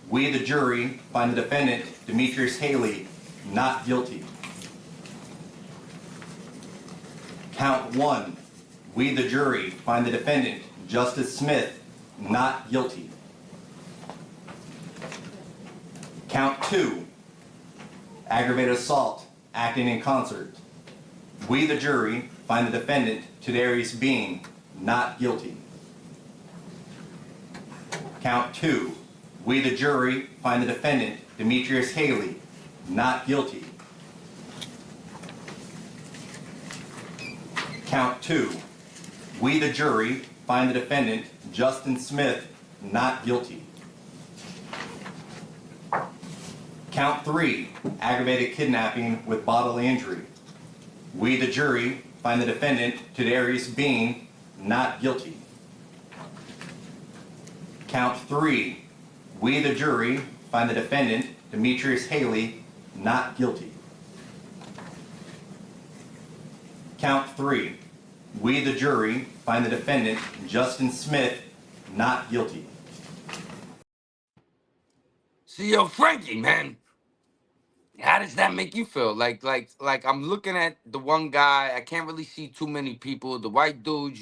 We, the jury, find the defendant, Demetrius Haley, not guilty. Count 1. We, the jury, find the defendant, Justice Smith, not guilty. Count 2. Aggravated assault, acting in concert. We, the jury, find the defendant, Tadarius Bean, not guilty. Count 2. We, the jury, find the defendant, Demetrius Haley, not guilty. Count 2. We, the jury, find the defendant, Justin Smith, not guilty. Count 3, aggravated kidnapping with bodily injury. We, the jury, find the defendant, Tadarius Bean, not guilty. Count 3, we, the jury, find the defendant, Demetrius Haley, not guilty. Count 3, we, the jury, find the defendant, Justin Smith, not guilty. see, yo, Frankie, man, how does that make you feel? Like I'm looking at the one guy. I can't really see too many people. The white dudes,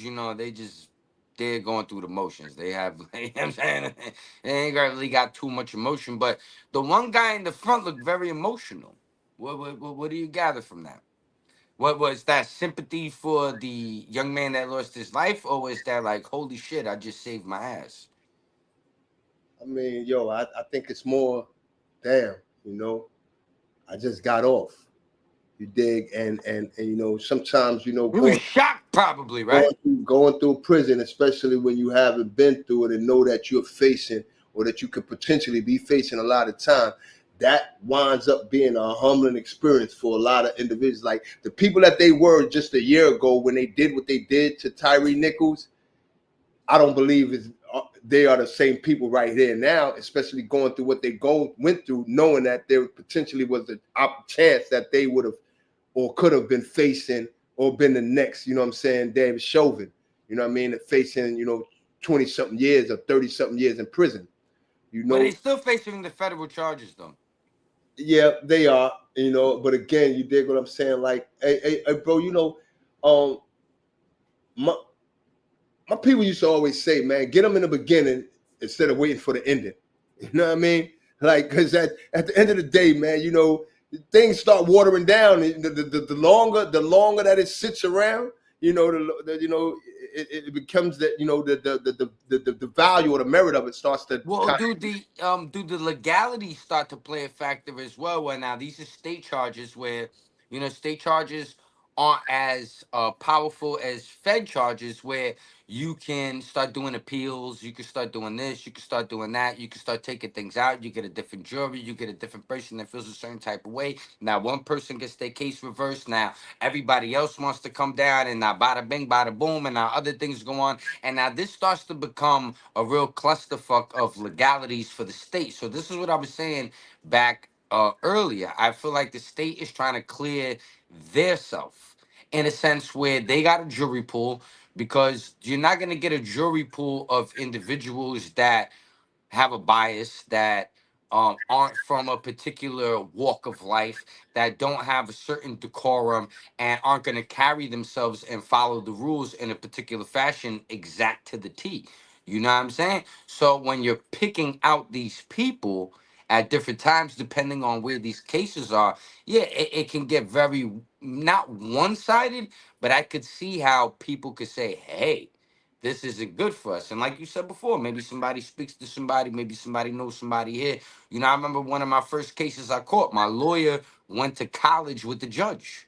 they're going through the motions. They have, you know what I'm saying? They ain't really got too much emotion. But the one guy in the front looked very emotional. What do you gather from that? What was that, sympathy for the young man that lost his life, or was that like, holy shit, I just saved my ass? I mean, yo, I think it's more, damn, I just got off. You dig? And sometimes, He was shocked, probably, right? going through prison, especially when you haven't been through it and know that you're facing, or that you could potentially be facing a lot of time, that winds up being a humbling experience for a lot of individuals. Like the people that they were just a year ago when they did what they did to TYRE Nichols, I don't believe they are the same people right here now, especially going through what they went through, knowing that there potentially was a chance that they would have or could have been facing or been the next, David Chauvin, facing, 20-something years or 30-something years in prison. But they still facing the federal charges, though. Yeah, they are, but again, you dig what I'm saying? Like, hey, bro, my people used to always say, man, get them in the beginning instead of waiting for the ending. You know what I mean? Like, because at the end of the day, man, things start watering down. The longer that it sits around, it becomes that, the value or the merit of it starts to. Well, do the legalities start to play a factor as well? Well, now these are state charges where, state charges aren't as powerful as Fed charges, where you can start doing appeals, you can start doing this, you can start doing that, you can start taking things out, you get a different jury, you get a different person that feels a certain type of way. Now one person gets their case reversed, now everybody else wants to come down, and now bada bing, bada boom, and now other things go on. And now this starts to become a real clusterfuck of legalities for the state. So this is what I was saying back earlier. I feel like the state is trying to clear their self in a sense where they got a jury pool, because you're not going to get a jury pool of individuals that have a bias, that aren't from a particular walk of life, that don't have a certain decorum, and aren't going to carry themselves and follow the rules in a particular fashion exact to the T. You know what I'm saying? So when you're picking out these people at different times, depending on where these cases are, yeah, it can get very not one-sided, but I could see how people could say, hey, this isn't good for us. And like you said before, maybe somebody speaks to somebody, maybe somebody knows somebody here. You know, I remember one of my first cases I caught, my lawyer went to college with the judge.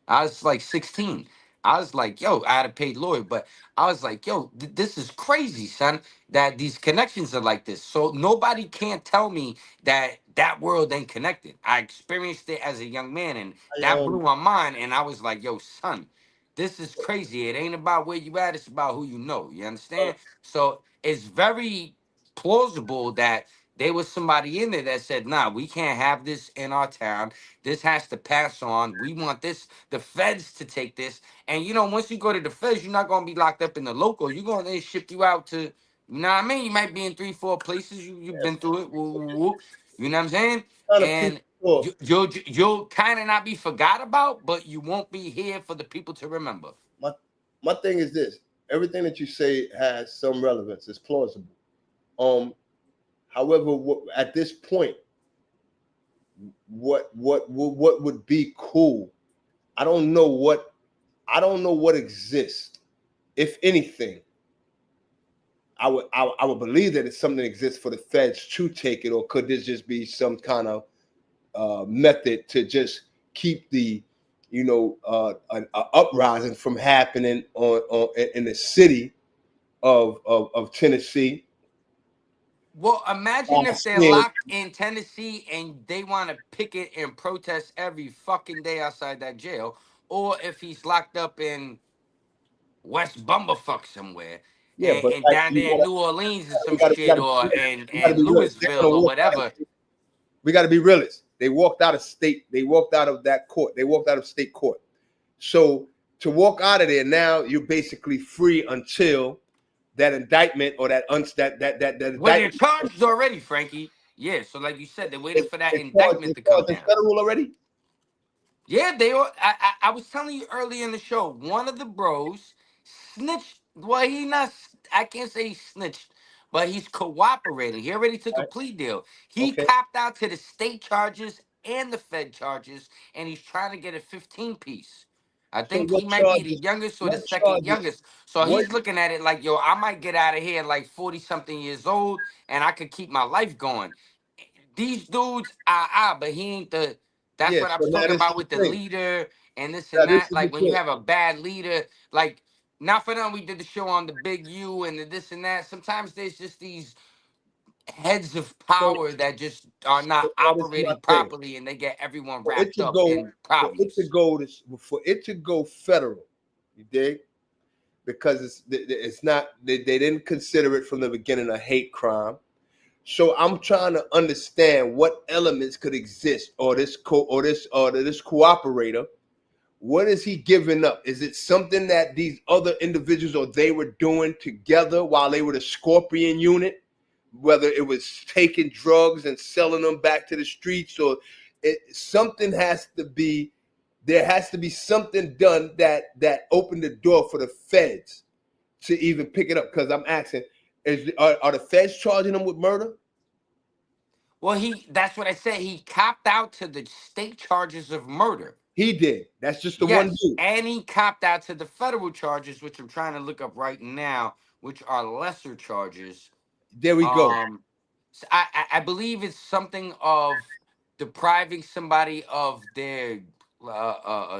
I was like 16. I was like, yo, I had a paid lawyer, but I was like, yo, this is crazy, son, that these connections are like this. So nobody can't tell me that that world ain't connected. I experienced it as a young man, and that blew my mind. And I was like, yo, son, this is crazy. It ain't about where you at, it's about who you know. You understand? So it's very plausible that there was somebody in there that said, nah, we can't have this in our town. This has to pass on. We want this, the feds to take this. And you know, once you go to the feds, you're not gonna be locked up in the local. You're gonna they ship you out to, you know what I mean? You might be in 3-4 places. You've been through it. Woo, woo, woo. You know what I'm saying? And you'll kind of not be forgot about, but you won't be here for the people to remember. My thing is this: everything that you say has some relevance. It's plausible. However, at this point, what would be cool? I don't know what exists, if anything. I would believe that it's something that exists for the feds to take it, or could this just be some kind of method to just keep the, an uprising from happening in the city of Tennessee? Well, imagine if they're locked in Tennessee and they want to picket and protest every fucking day outside that jail, or if he's locked up in West Bumblefuck somewhere, Yeah, but and down there in New Orleans or some shit, or in Louisville or whatever. We got to be realists. They walked out of state. They walked out of that court. They walked out of state court. So to walk out of there now, you're basically free until that indictment or that indictment. Well, they're charged already, Frankie. Yeah, so like you said, they're waiting for that indictment to come down. Federal already? Yeah, they are. I was telling you earlier in the show, one of the bros snitched. Well, he not. I can't say he snitched, but he's cooperating. He already took a plea deal. He copped out to the state charges and the fed charges, and he's trying to get a 15-piece. I think he might be the youngest or the second youngest. So he's looking at it like, yo, I might get out of here like 40-something years old, and I could keep my life going. These dudes, but he ain't the. That's what I was talking about with the leader and this and that. Like when you have a bad leader, like not for them, we did the show on the Big U and the this and that. Sometimes there's just these heads of power that just are not operating properly, and they get everyone wrapped up in problems. For it to go federal, you dig? Because it's not. They didn't consider it from the beginning a hate crime. So I'm trying to understand what elements could exist, or this cooperator. What is he giving up? Is it something that these other individuals or they were doing together while they were the Scorpion unit? Whether it was taking drugs and selling them back to the streets, or something has to be. There has to be something done that opened the door for the feds to even pick it up. Because I'm asking. Are the feds charging him with murder? Well, that's what I said. He copped out to the state charges of murder. He did. That's just the one dude. And he copped out to the federal charges, which I'm trying to look up right now, which are lesser charges. There we go. So I believe it's something of depriving somebody of their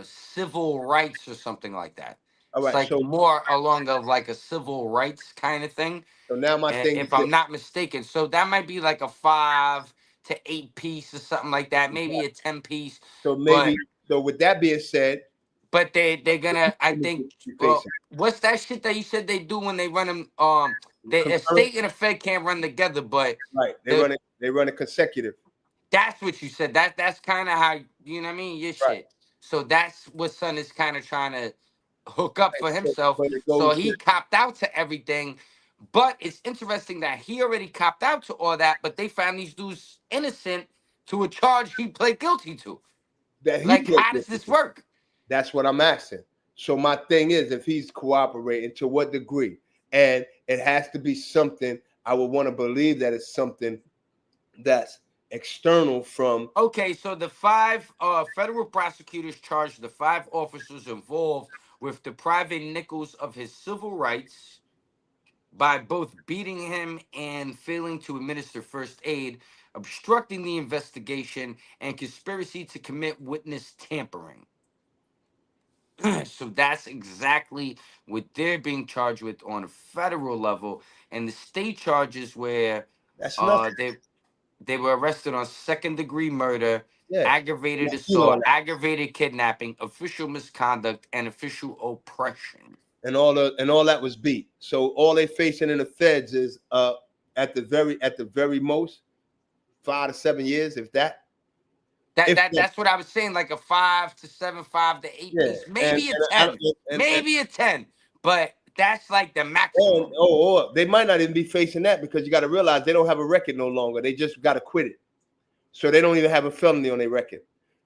civil rights or something like that. All right, it's like more along of like a civil rights kind of thing. So now my thing, if I'm not mistaken, so that might be like a 5 to 8 piece or something like that, maybe a 10 piece. So maybe. So with that being said, but they're gonna. I think. What's that shit that you said they do when they run them? A state and a fed can't run together, but right, they run it consecutive. That's what you said. That's kind of how, you know what I mean, your shit. So that's what Son is kind of trying to hook up for himself. So he copped out to everything, But it's interesting that he already copped out to all that, but they found these dudes innocent to a charge he pled guilty to. That he Like, pled how does guilty this to. work? That's what I'm asking. So my thing is, if he's cooperating, to what degree? And it has to be something, I would want to believe that it's something that's external from. Okay, so the 5 federal prosecutors charged the 5 officers involved with depriving Nichols of his civil rights by both beating him and failing to administer first aid, obstructing the investigation, and conspiracy to commit witness tampering. So that's exactly what they're being charged with on a federal level, and the state charges where That's nothing. they were arrested on second-degree murder, Yeah. aggravated assault, aggravated kidnapping, official misconduct, and official oppression. And all that was beat. So all they facing in the feds is at the very most 5 to 7 years, if that. That's what I was saying, like a 5 to 7, 5 to 8 piece, maybe a 10, but that's like the maximum. Or they might not even be facing that, because you got to realize they don't have a record no longer. They just got acquitted, so they don't even have a felony on their record.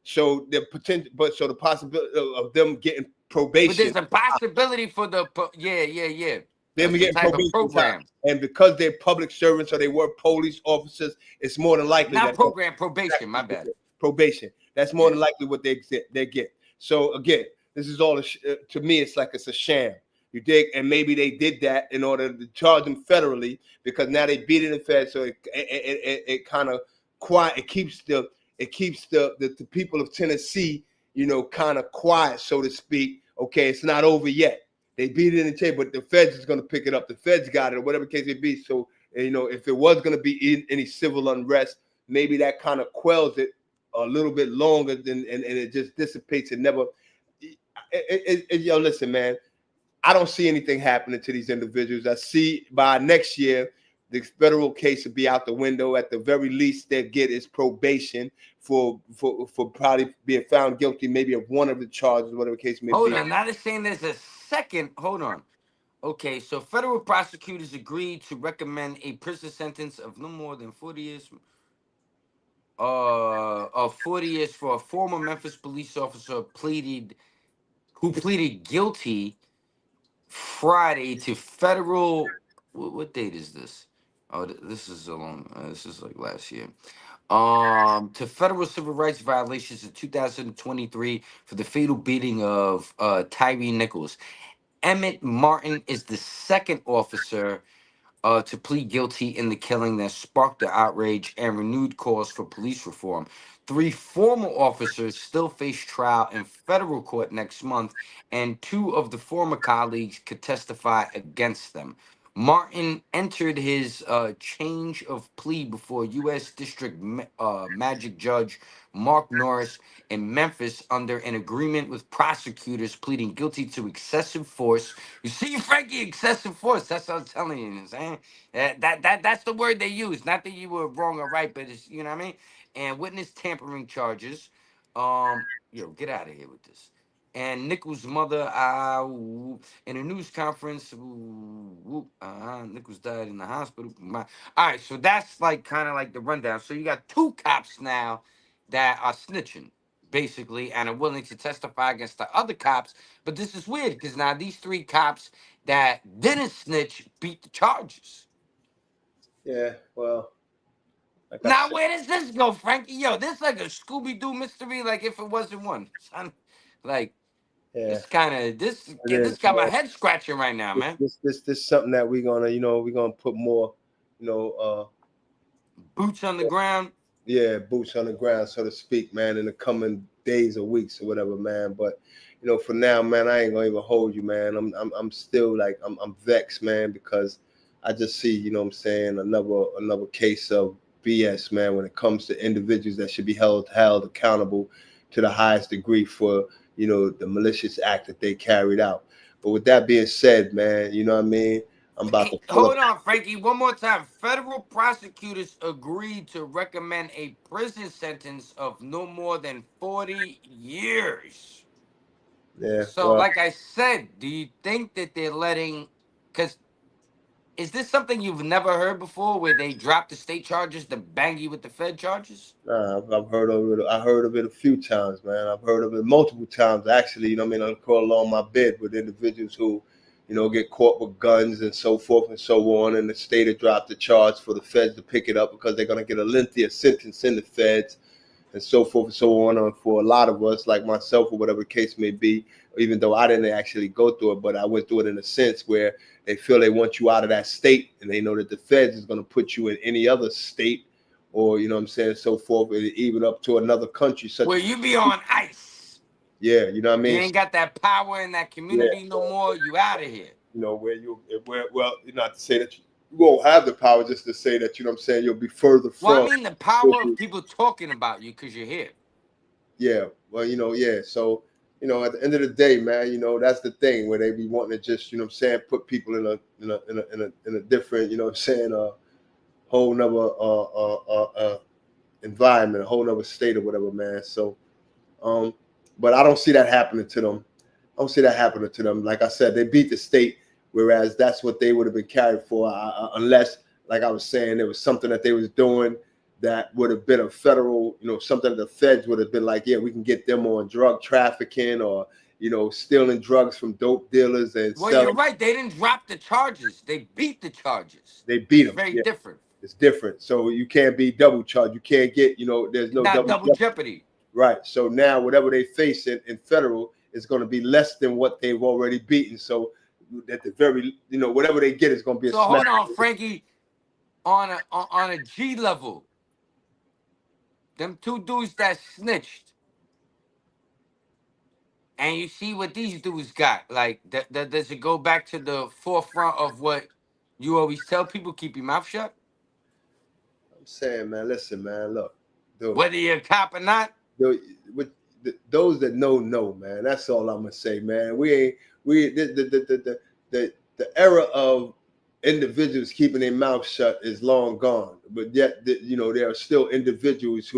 So the potential, so the possibility of them getting probation. But there's a possibility for the Them getting probation, and because they're public servants or they were police officers, it's more than likely not probation. My bad. Probation. That's more than likely what they get. So again, this is all to me. It's like it's a sham. You dig? And maybe they did that in order to charge them federally, because now they beat it in Fed. So it kind of quiet. It keeps the people of Tennessee, kind of quiet, so to speak. Okay, it's not over yet. They beat it in the table, but the Feds is going to pick it up. The Feds got it, or whatever case it be. So if it was going to be any civil unrest, maybe that kind of quells it a little bit longer, and it just dissipates. It never. Yo, listen, man. I don't see anything happening to these individuals. I see by next year, the federal case will be out the window. At the very least, they'll get is probation for probably being found guilty, maybe of one of the charges, whatever case may be. Hold on, now they're saying there's a second. Hold on. Okay, so federal prosecutors agreed to recommend a prison sentence of no more than 40 years. Of 40 years for a former Memphis police officer who pleaded guilty Friday to federal. What date is this? Oh, this is this is like last year. To federal civil rights violations in 2023 for the fatal beating of TYRE Nichols. Emmett Martin is the second officer to plead guilty in the killing that sparked the outrage and renewed calls for police reform. 3 former officers still face trial in federal court next month, and 2 of the former colleagues could testify against them. Martin entered his change of plea before U.S. District Magic Judge Mark Norris in Memphis under an agreement with prosecutors pleading guilty to excessive force. You see, Frankie, excessive force. That's what I'm telling you. You know what I'm saying? That's the word they use. Not that you were wrong or right, but it's, you know what I mean? And witness tampering charges. Yo, get out of here with this. And Nichols' mother, in a news conference, Nichols died in the hospital. All right, so that's like kind of like the rundown. So you got 2 cops now that are snitching, basically, and are willing to testify against the other cops. But this is weird, because now these 3 cops that didn't snitch beat the charges. Yeah, well. Now, where does this go, Frankie? Yo, this like a Scooby-Doo mystery, like if it wasn't one. Son, like, this kind of, this got my head scratching right now, man. This something that we're gonna put more, boots on the ground. Yeah, boots on the ground, so to speak, man, in the coming days or weeks or whatever, man. But for now, man, I ain't gonna even hold you, man. I'm still like I'm vexed, man, because I just see, what I'm saying, another case of BS, man, when it comes to individuals that should be held accountable to the highest degree for the malicious act that they carried out. But with that being said, man, you know what I mean? I'm about to hold on, Frankie, one more time. Federal prosecutors agreed to recommend a prison sentence of no more than 40 years. Yeah. So, like I said, do you think that they're letting? Because Is this something you've never heard before, where they drop the state charges to bang you with the Fed charges? Nah, I've heard of it. I heard of it a few times, man. I've heard of it multiple times, actually. You know what I mean? I'm crawling along my bed with individuals who, get caught with guns and so forth and so on, and the state will drop the charge for the feds to pick it up because they're going to get a lengthier sentence in the feds and so forth and so on. And for a lot of us, like myself or whatever the case may be, even though I didn't actually go through it, but I went through it in a sense where they feel they want you out of that state, and they know that the feds is going to put you in any other state, or you know what I'm saying, so forth, even up to another country. Where you be on ice. Yeah, you know what I mean? You ain't got that power in that community no more. You out of here. Well, not to say that you won't have the power, just to say that, you know what I'm saying, you'll be further from. Well, I mean the power of people talking about you because you're here. Yeah, well, yeah. So, at the end of the day, man, that's the thing where they be wanting to just, you know what I'm saying, put people in a different, you know what I'm saying, whole nother environment, a whole nother state or whatever, man. So, but I don't see that happening to them. I don't see that happening to them. Like I said, they beat the state, whereas that's what they would have been carried for, unless, like I was saying, there was something that they was doing that would have been a federal, something that the feds would have been like, yeah, we can get them on drug trafficking or, stealing drugs from dope dealers and well, selling. You're right. They didn't drop the charges. They beat the charges. They beat them. Very different. It's different. So you can't be double charged. You can't get, there's no double jeopardy. Right. So now whatever they face in federal is going to be less than what they've already beaten. So at the very, whatever they get is going to be a So smack. hold on, Frankie, on a G level, them two dudes that snitched, and you see what these dudes got. Like, does it go back to the forefront of what you always tell people? Keep your mouth shut. I'm saying, man, listen, man, look. Whether you're a cop or not. Those that know, man. That's all I'm gonna say, man. The era of individuals keeping their mouth shut is long gone. But yet, there are still individuals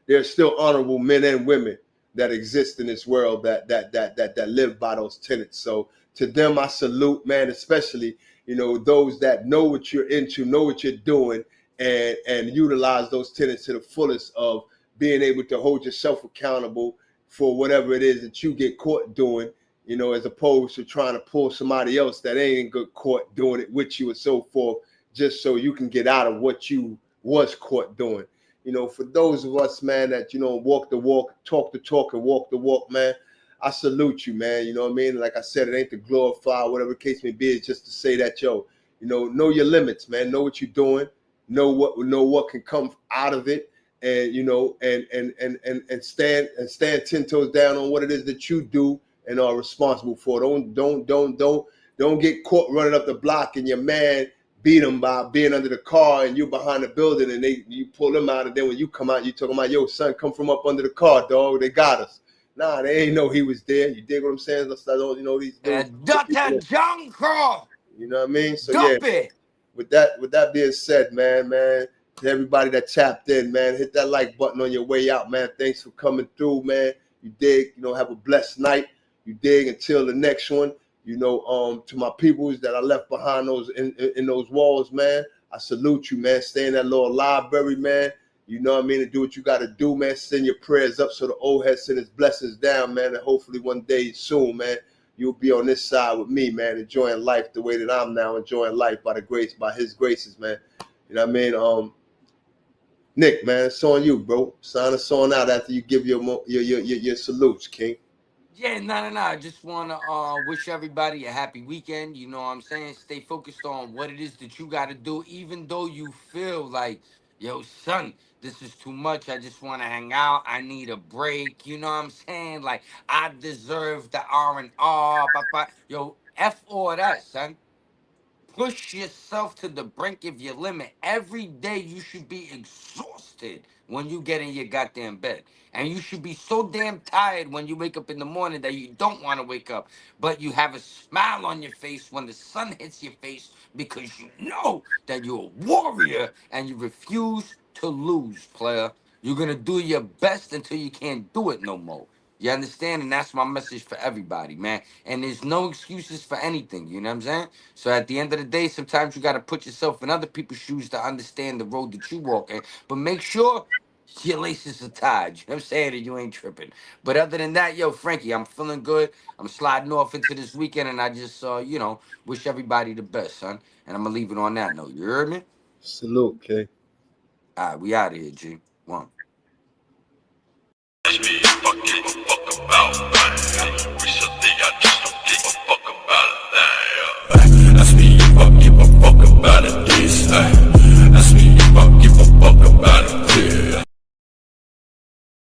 there are still honorable men and women that exist in this world that live by those tenets. So to them, I salute, man. Especially, those that know what you're into, know what you're doing, and utilize those tenets to the fullest of being able to hold yourself accountable for whatever it is that you get caught doing, as opposed to trying to pull somebody else that ain't got caught doing it with you and so forth, just so you can get out of what you was caught doing. For those of us, man, that, walk the walk, talk the talk, and walk the walk, man, I salute you, man. You know what I mean? Like I said, it ain't to glorify, whatever the case may be. It's just to say that, know your limits, man. Know what you're doing. Know what can come out of it. And and stand 10 toes down on what it is that you do and are responsible for. Don't get caught running up the block and your man beat them by being under the car and you behind the building and you pull them out, and then when you come out, you talking about, yo, son, come from up under the car, dog. They got us. Nah, they ain't know he was there. You dig what I'm saying? These Dr. John Craw. You know what I mean? So Dump yeah. it. With that being said, man, to everybody that tapped in, man, hit that like button on your way out, man. Thanks for coming through, man. You dig, have a blessed night. You dig, until the next one. To my peoples that I left behind in those walls, man, I salute you, man. Stay in that little library, man. You know what I mean? And do what you got to do, man. Send your prayers up so the old head send his blessings down, man. And hopefully one day soon, man, you'll be on this side with me, man, enjoying life the way that I'm now enjoying life by his graces, man. You know what I mean? Nick, man, it's on you, bro. Sign us on out after you give your salutes, King. Yeah, no. I just want to wish everybody a happy weekend. You know what I'm saying? Stay focused on what it is that you got to do, even though you feel like, yo, son, this is too much. I just want to hang out. I need a break. You know what I'm saying? Like, I deserve the R&R. Yo, F all that, son. Push yourself to the brink of your limit. Every day you should be exhausted when you get in your goddamn bed. And you should be so damn tired when you wake up in the morning that you don't want to wake up. But you have a smile on your face when the sun hits your face because you know that you're a warrior and you refuse to lose, player. You're going to do your best until you can't do it no more. You understand? And that's my message for everybody, man. And there's no excuses for anything, you know what I'm saying? So at the end of the day, sometimes you got to put yourself in other people's shoes to understand the road that you walk in. But make sure your laces are tied, you know what I'm saying? And you ain't tripping. But other than that, yo, Frankie, I'm feeling good. I'm sliding off into this weekend, and I just, you know, wish everybody the best, son. And I'm going to leave it on that note. You heard me? Salute, K. All right, we out of here, G. One. Recently I